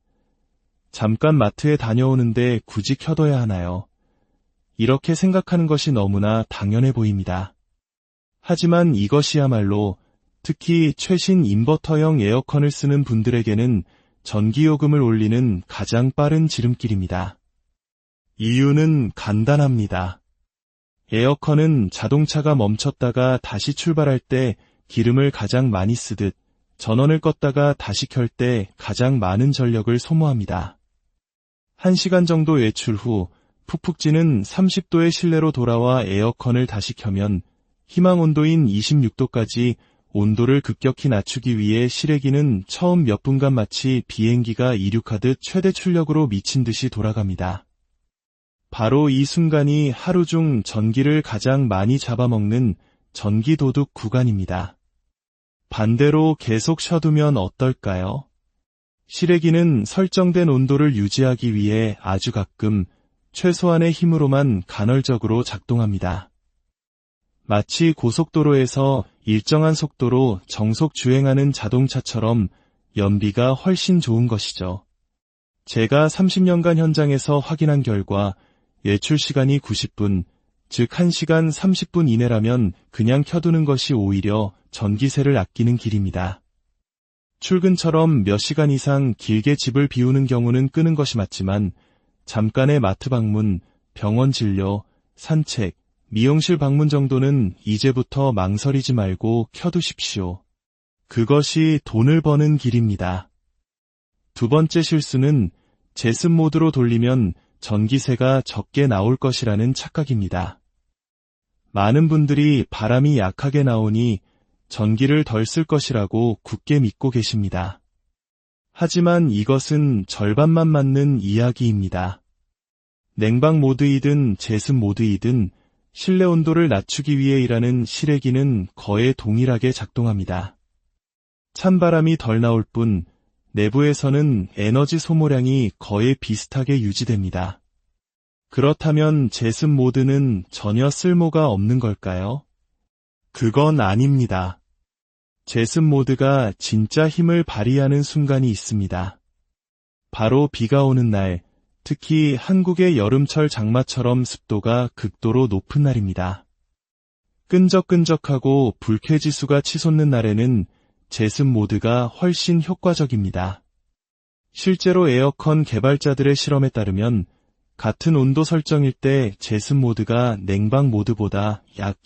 Speaker 1: 잠깐 마트에 다녀오는데 굳이 켜둬야 하나요? 이렇게 생각하는 것이 너무나 당연해 보입니다. 하지만 이것이야말로 특히 최신 인버터형 에어컨을 쓰는 분들에게는 전기요금을 올리는 가장 빠른 지름길입니다. 이유는 간단합니다. 에어컨은 자동차가 멈췄다가 다시 출발할 때 기름을 가장 많이 쓰듯 전원을 껐다가 다시 켤 때 가장 많은 전력을 소모합니다. 1시간 정도 외출 후 푹푹 찌는 30도의 실내로 돌아와 에어컨을 다시 켜면 희망 온도인 26도까지 온도를 급격히 낮추기 위해 실외기는 처음 몇 분간 마치 비행기가 이륙하듯 최대 출력으로 미친 듯이 돌아갑니다. 바로 이 순간이 하루 중 전기를 가장 많이 잡아먹는 전기도둑 구간입니다. 반대로 계속 쉬어두면 어떨까요? 실외기는 설정된 온도를 유지하기 위해 아주 가끔 최소한의 힘으로만 간헐적으로 작동합니다. 마치 고속도로에서 일정한 속도로 정속 주행하는 자동차처럼 연비가 훨씬 좋은 것이죠. 제가 30년간 현장에서 확인한 결과 외출 시간이 90분, 즉 1시간 30분 이내라면 그냥 켜두는 것이 오히려 전기세를 아끼는 길입니다. 출근처럼 몇 시간 이상 길게 집을 비우는 경우는 끄는 것이 맞지만 잠깐의 마트 방문, 병원 진료, 산책, 미용실 방문 정도는 이제부터 망설이지 말고 켜두십시오. 그것이 돈을 버는 길입니다. 두 번째 실수는 제습 모드로 돌리면 전기세가 적게 나올 것이라는 착각입니다. 많은 분들이 바람이 약하게 나오니 전기를 덜 쓸 것이라고 굳게 믿고 계십니다. 하지만 이것은 절반만 맞는 이야기입니다. 냉방 모드이든 제습 모드이든 실내 온도를 낮추기 위해 일하는 실외기는 거의 동일하게 작동합니다. 찬바람이 덜 나올 뿐 내부에서는 에너지 소모량이 거의 비슷하게 유지됩니다. 그렇다면 제습 모드는 전혀 쓸모가 없는 걸까요? 그건 아닙니다. 제습 모드가 진짜 힘을 발휘하는 순간이 있습니다. 바로 비가 오는 날, 특히 한국의 여름철 장마처럼 습도가 극도로 높은 날입니다. 끈적끈적하고 불쾌지수가 치솟는 날에는 제습 모드가 훨씬 효과적입니다. 실제로 에어컨 개발자들의 실험에 따르면 같은 온도 설정일 때 제습 모드가 냉방 모드보다 약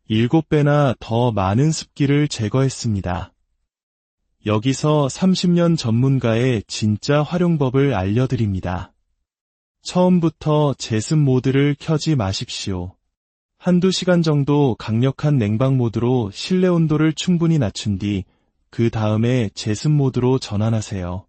Speaker 1: 7배나 더 많은 습기를 제거했습니다. 여기서 30년 전문가의 진짜 활용법을 알려드립니다. 처음부터 제습 모드를 켜지 마십시오. 한두 시간 정도 강력한 냉방 모드로 실내 온도를 충분히 낮춘 뒤 그 다음에 제습 모드로 전환하세요.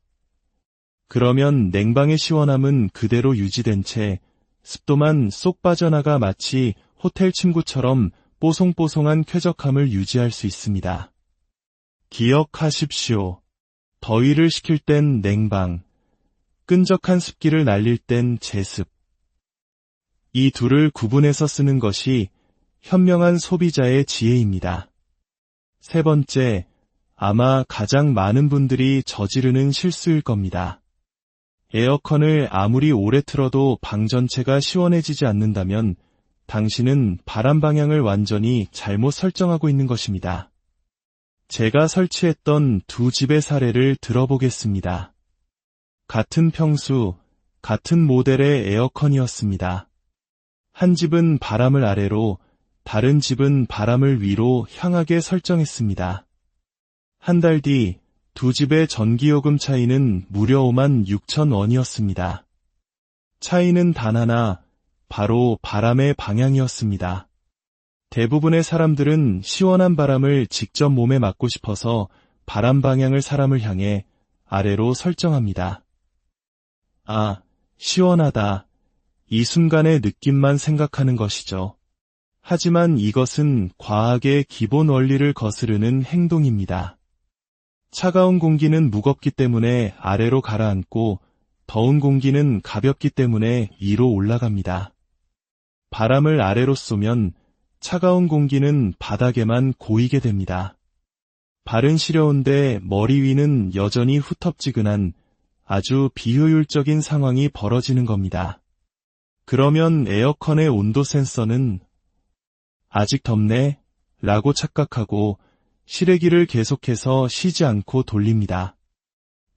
Speaker 1: 그러면 냉방의 시원함은 그대로 유지된 채 습도만 쏙 빠져나가 마치 호텔 침구처럼 뽀송뽀송한 쾌적함을 유지할 수 있습니다. 기억하십시오. 더위를 식힐 땐 냉방, 끈적한 습기를 날릴 땐 제습. 이 둘을 구분해서 쓰는 것이 현명한 소비자의 지혜입니다. 세 번째, 아마 가장 많은 분들이 저지르는 실수일 겁니다. 에어컨을 아무리 오래 틀어도 방 전체가 시원해지지 않는다면 당신은 바람 방향을 완전히 잘못 설정하고 있는 것입니다. 제가 설치했던 두 집의 사례를 들어보겠습니다. 같은 평수, 같은 모델의 에어컨이었습니다. 한 집은 바람을 아래로, 다른 집은 바람을 위로 향하게 설정했습니다. 한 달 뒤 두 집의 전기요금 차이는 무려 56,000원이었습니다. 차이는 단 하나, 바로 바람의 방향이었습니다. 대부분의 사람들은 시원한 바람을 직접 몸에 맞고 싶어서 바람 방향을 사람을 향해 아래로 설정합니다. 아, 시원하다. 이 순간의 느낌만 생각하는 것이죠. 하지만 이것은 과학의 기본 원리를 거스르는 행동입니다. 차가운 공기는 무겁기 때문에 아래로 가라앉고 더운 공기는 가볍기 때문에 위로 올라갑니다. 바람을 아래로 쏘면 차가운 공기는 바닥에만 고이게 됩니다. 발은 시려운데 머리 위는 여전히 후텁지근한 아주 비효율적인 상황이 벌어지는 겁니다. 그러면 에어컨의 온도 센서는 아직 덥네? 라고 착각하고 실외기를 계속해서 쉬지 않고 돌립니다.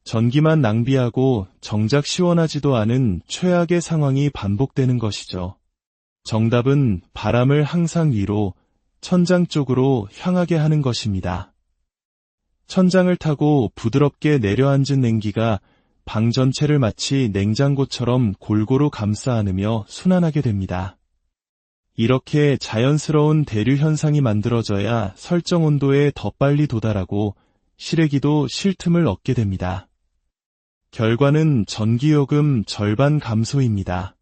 Speaker 1: 전기만 낭비하고 정작 시원하지도 않은 최악의 상황이 반복되는 것이죠. 정답은 바람을 항상 위로, 천장 쪽으로 향하게 하는 것입니다. 천장을 타고 부드럽게 내려앉은 냉기가 방 전체를 마치 냉장고처럼 골고루 감싸 안으며 순환하게 됩니다. 이렇게 자연스러운 대류 현상이 만들어져야 설정 온도에 더 빨리 도달하고 실외기도 쉴 틈을 얻게 됩니다. 결과는 전기요금 절반 감소입니다.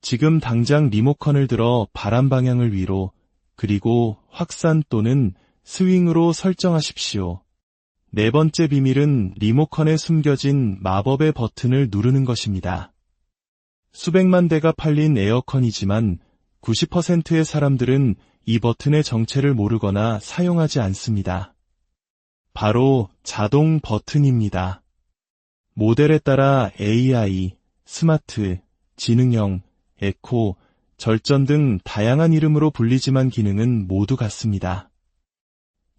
Speaker 1: 지금 당장 리모컨을 들어 바람 방향을 위로, 그리고 확산 또는 스윙으로 설정하십시오. 네 번째 비밀은 리모컨에 숨겨진 마법의 버튼을 누르는 것입니다. 수백만 대가 팔린 에어컨이지만 90%의 사람들은 이 버튼의 정체를 모르거나 사용하지 않습니다. 바로 자동 버튼입니다. 모델에 따라 AI, 스마트, 지능형, 에코, 절전 등 다양한 이름으로 불리지만 기능은 모두 같습니다.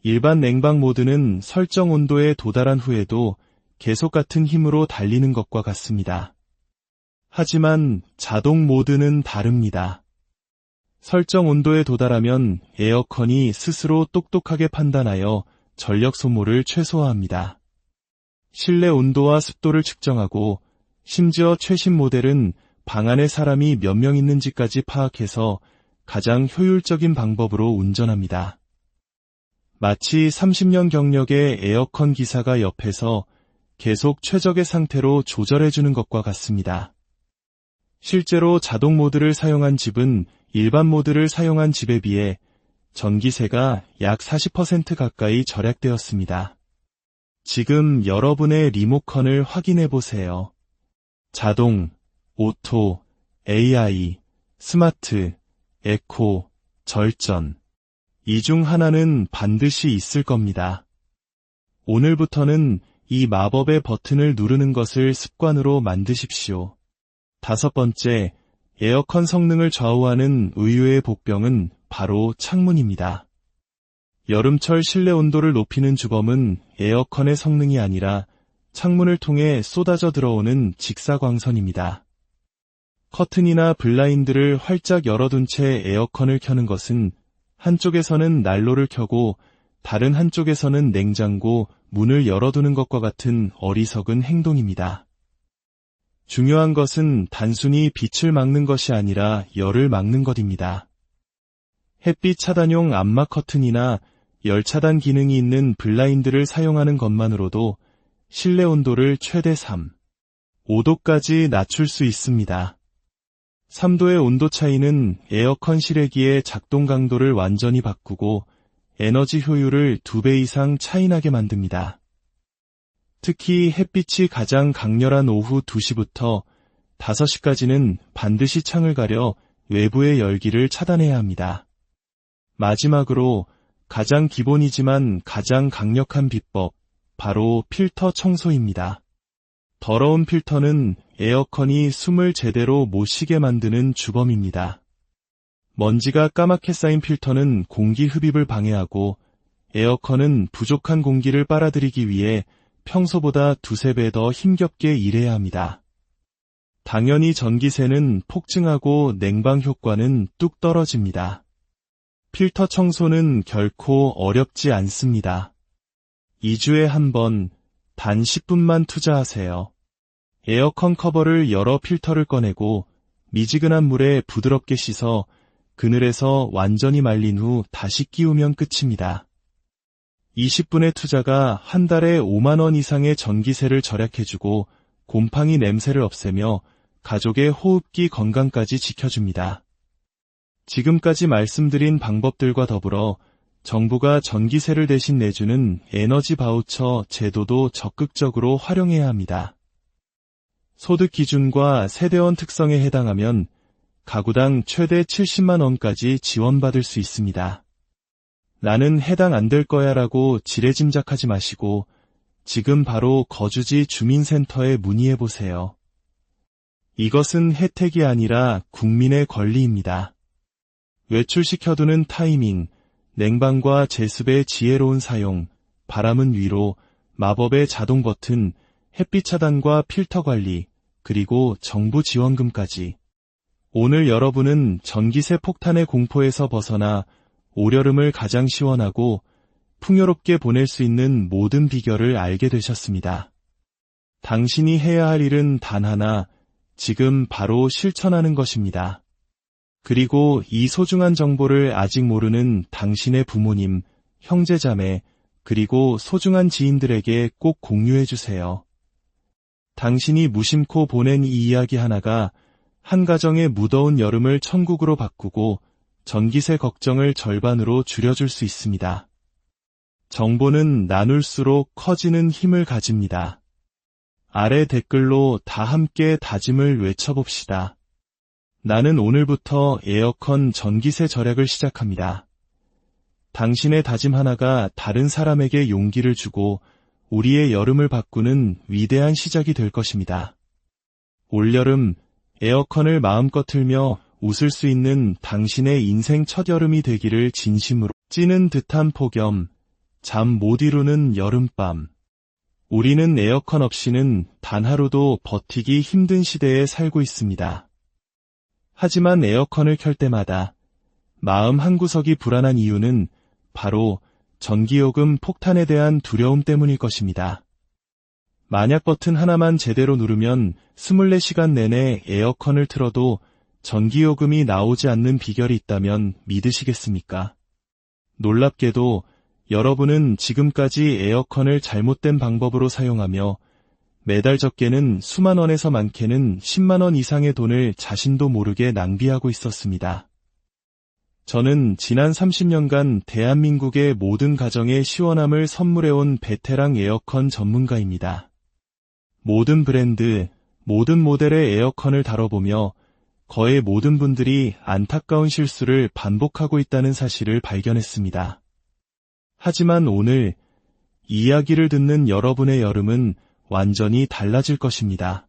Speaker 1: 일반 냉방 모드는 설정 온도에 도달한 후에도 계속 같은 힘으로 달리는 것과 같습니다. 하지만 자동 모드는 다릅니다. 설정 온도에 도달하면 에어컨이 스스로 똑똑하게 판단하여 전력 소모를 최소화합니다. 실내 온도와 습도를 측정하고 심지어 최신 모델은 방 안에 사람이 몇 명 있는지까지 파악해서 가장 효율적인 방법으로 운전합니다. 마치 30년 경력의 에어컨 기사가 옆에서 계속 최적의 상태로 조절해주는 것과 같습니다. 실제로 자동 모드를 사용한 집은 일반 모드를 사용한 집에 비해 전기세가 약 40% 가까이 절약되었습니다. 지금 여러분의 리모컨을 확인해 보세요. 자동, 오토, AI, 스마트, 에코, 절전. 이 중 하나는 반드시 있을 겁니다. 오늘부터는 이 마법의 버튼을 누르는 것을 습관으로 만드십시오. 5번째, 에어컨 성능을 좌우하는 의외의 복병은 바로 창문입니다. 여름철 실내 온도를 높이는 주범은 에어컨의 성능이 아니라 창문을 통해 쏟아져 들어오는 직사광선입니다. 커튼이나 블라인드를 활짝 열어둔 채 에어컨을 켜는 것은 한쪽에서는 난로를 켜고 다른 한쪽에서는 냉장고 문을 열어두는 것과 같은 어리석은 행동입니다. 중요한 것은 단순히 빛을 막는 것이 아니라 열을 막는 것입니다. 햇빛 차단용 암막 커튼이나 열 차단 기능이 있는 블라인드를 사용하는 것만으로도 실내 온도를 최대 3, 5도까지 낮출 수 있습니다. 3도의 온도 차이는 에어컨 실외기의 작동 강도를 완전히 바꾸고 에너지 효율을 2배 이상 차이나게 만듭니다. 특히 햇빛이 가장 강렬한 오후 2시부터 5시까지는 반드시 창을 가려 외부의 열기를 차단해야 합니다. 마지막으로 가장 기본이지만 가장 강력한 비법, 바로 필터 청소입니다. 더러운 필터는 에어컨이 숨을 제대로 못 쉬게 만드는 주범입니다. 먼지가 까맣게 쌓인 필터는 공기 흡입을 방해하고 에어컨은 부족한 공기를 빨아들이기 위해 평소보다 2~3배 더 힘겹게 일해야 합니다. 당연히 전기세는 폭증하고 냉방 효과는 뚝 떨어집니다. 필터 청소는 결코 어렵지 않습니다. 2주에 한 번, 단 10분만 투자하세요. 에어컨 커버를 열어 필터를 꺼내고 미지근한 물에 부드럽게 씻어 그늘에서 완전히 말린 후 다시 끼우면 끝입니다. 20분의 투자가 한 달에 5만 원 이상의 전기세를 절약해주고 곰팡이 냄새를 없애며 가족의 호흡기 건강까지 지켜줍니다. 지금까지 말씀드린 방법들과 더불어 정부가 전기세를 대신 내주는 에너지 바우처 제도도 적극적으로 활용해야 합니다. 소득 기준과 세대원 특성에 해당하면 가구당 최대 70만 원까지 지원받을 수 있습니다. 나는 해당 안 될 거야 라고 지레짐작하지 마시고 지금 바로 거주지 주민센터에 문의해보세요. 이것은 혜택이 아니라 국민의 권리입니다. 외출시켜두는 타이밍, 냉방과 제습의 지혜로운 사용, 바람은 위로, 마법의 자동 버튼, 햇빛 차단과 필터 관리, 그리고 정부 지원금까지. 오늘 여러분은 전기세 폭탄의 공포에서 벗어나 올여름을 가장 시원하고 풍요롭게 보낼 수 있는 모든 비결을 알게 되셨습니다. 당신이 해야 할 일은 단 하나, 지금 바로 실천하는 것입니다. 그리고 이 소중한 정보를 아직 모르는 당신의 부모님, 형제자매, 그리고 소중한 지인들에게 꼭 공유해주세요. 당신이 무심코 보낸 이 이야기 하나가 한 가정의 무더운 여름을 천국으로 바꾸고 전기세 걱정을 절반으로 줄여줄 수 있습니다. 정보는 나눌수록 커지는 힘을 가집니다. 아래 댓글로 다 함께 다짐을 외쳐봅시다. 나는 오늘부터 에어컨 전기세 절약을 시작합니다. 당신의 다짐 하나가 다른 사람에게 용기를 주고 우리의 여름을 바꾸는 위대한 시작이 될 것입니다. 올여름 에어컨을 마음껏 틀며 웃을 수 있는 당신의 인생 첫 여름이 되기를 진심으로. 찌는 듯한 폭염, 잠 못 이루는 여름밤. 우리는 에어컨 없이는 단 하루도 버티기 힘든 시대에 살고 있습니다. 하지만 에어컨을 켤 때마다 마음 한구석이 불안한 이유는 바로 전기요금 폭탄에 대한 두려움 때문일 것입니다. 만약 버튼 하나만 제대로 누르면 24시간 내내 에어컨을 틀어도 전기요금이 나오지 않는 비결이 있다면 믿으시겠습니까? 놀랍게도 여러분은 지금까지 에어컨을 잘못된 방법으로 사용하며 매달 적게는 수만 원에서 많게는 10만 원 이상의 돈을 자신도 모르게 낭비하고 있었습니다. 저는 지난 30년간 대한민국의 모든 가정에 시원함을 선물해온 베테랑 에어컨 전문가입니다. 모든 브랜드, 모든 모델의 에어컨을 다뤄보며 거의 모든 분들이 안타까운 실수를 반복하고 있다는 사실을 발견했습니다. 하지만 오늘 이야기를 듣는 여러분의 여름은 완전히 달라질 것입니다.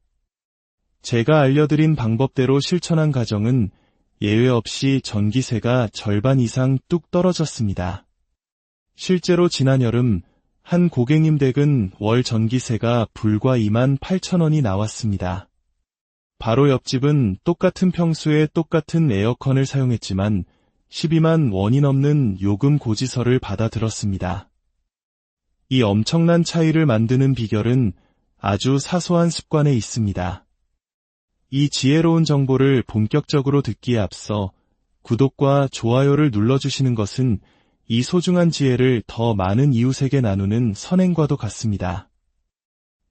Speaker 1: 제가 알려드린 방법대로 실천한 가정은 예외 없이 전기세가 절반 이상 뚝 떨어졌습니다. 실제로 지난 여름 한 고객님 댁은 월 전기세가 불과 28,000원이 나왔습니다. 바로 옆집은 똑같은 평수에 똑같은 에어컨을 사용했지만 12만 원이 넘는 요금 고지서를 받아들었습니다. 이 엄청난 차이를 만드는 비결은 아주 사소한 습관에 있습니다. 이 지혜로운 정보를 본격적으로 듣기에 앞서 구독과 좋아요를 눌러주시는 것은 이 소중한 지혜를 더 많은 이웃에게 나누는 선행과도 같습니다.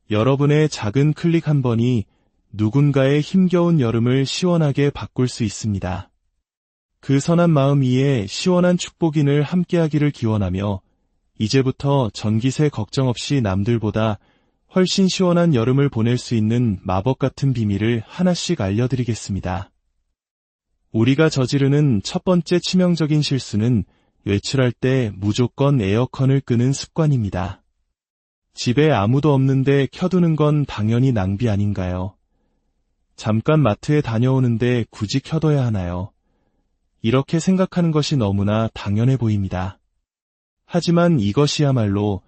Speaker 1: 여러분의 작은 클릭 한 번이 누군가의 힘겨운 여름을 시원하게 바꿀 수 있습니다. 그 선한 마음 위에 시원한 축복인을 함께하기를 기원하며 이제부터 전기세 걱정 없이 남들보다 훨씬 시원한 여름을 보낼 수 있는 마법 같은 비밀을 하나씩 알려드리겠습니다. 우리가 저지르는 첫 번째 치명적인 실수는 외출할 때 무조건 에어컨을 끄는 습관입니다. 집에 아무도 없는데 켜두는 건 당연히 낭비 아닌가요? 잠깐 마트에 다녀오는데 굳이 켜둬야 하나요? 이렇게 생각하는 것이 너무나 당연해 보입니다. 하지만 이것이야말로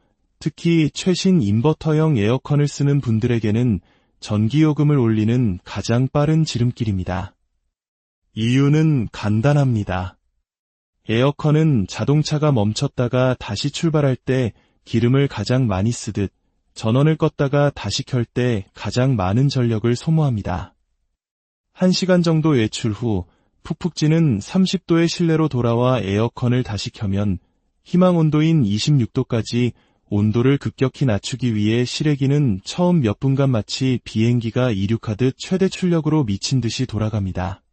Speaker 1: 특히 최신 인버터형 에어컨을 쓰는 분들에게는 전기요금을 올리는 가장 빠른 지름길입니다. 이유는 간단합니다. 에어컨은 자동차가 멈췄다가 다시 출발할 때 기름을 가장 많이 쓰듯 전원을 껐다가 다시 켤 때 가장 많은 전력을 소모합니다. 1시간 정도 외출 후 푹푹 찌는 30도의 실내로 돌아와 에어컨을 다시 켜면 희망 온도인 26도까지 온도를 급격히 낮추기 위해 실외기는 처음 몇 분간 마치 비행기가 이륙하듯 최대 출력으로 미친 듯이 돌아갑니다.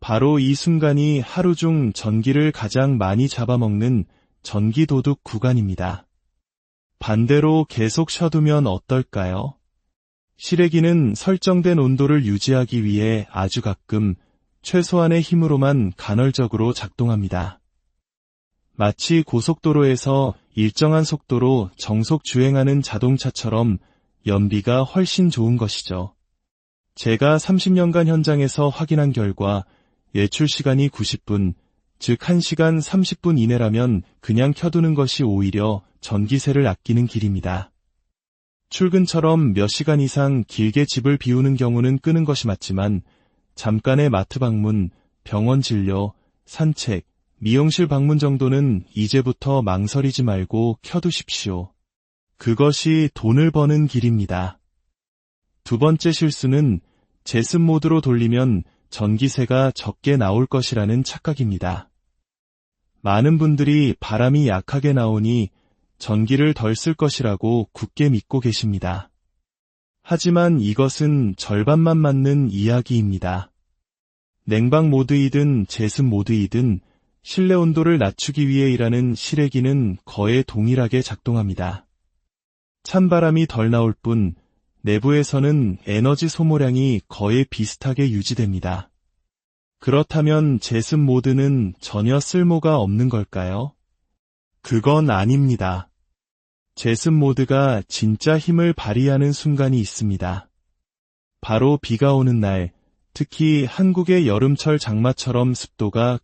Speaker 1: 바로 이 순간이 하루 중 전기를 가장 많이 잡아먹는 전기 도둑 구간입니다. 반대로 계속 쉬어두면 어떨까요? 실외기는 설정된 온도를 유지하기 위해 아주 가끔 최소한의 힘으로만 간헐적으로 작동합니다. 마치 고속도로에서 일정한 속도로 정속 주행하는 자동차처럼 연비가 훨씬 좋은 것이죠. 제가 30년간 현장에서 확인한 결과 외출 시간이 90분, 즉 1시간 30분 이내라면 그냥 켜두는 것이 오히려 전기세를 아끼는 길입니다. 출근처럼 몇 시간 이상 길게 집을 비우는 경우는 끄는 것이 맞지만 잠깐의 마트 방문, 병원 진료, 산책, 미용실 방문 정도는 이제부터 망설이지 말고 켜두십시오. 그것이 돈을 버는 길입니다. 두 번째 실수는 제습 모드로 돌리면 전기세가 적게 나올 것이라는 착각입니다. 많은 분들이 바람이 약하게 나오니 전기를 덜 쓸 것이라고 굳게 믿고 계십니다. 하지만 이것은 절반만 맞는 이야기입니다. 냉방 모드이든 제습 모드이든 실내 온도를 낮추기 위해 일하는 실외기는 거의 동일하게 작동합니다. 찬바람이 덜 나올 뿐 내부에서는 에너지 소모량이 거의 비슷하게 유지됩니다. 그렇다면 제습 모드는 전혀 쓸모가 없는 걸까요? 그건 아닙니다. 제습 모드가 진짜 힘을 발휘하는 순간이 있습니다. 바로 비가 오는 날, 특히 한국의 여름철 장마처럼 습도가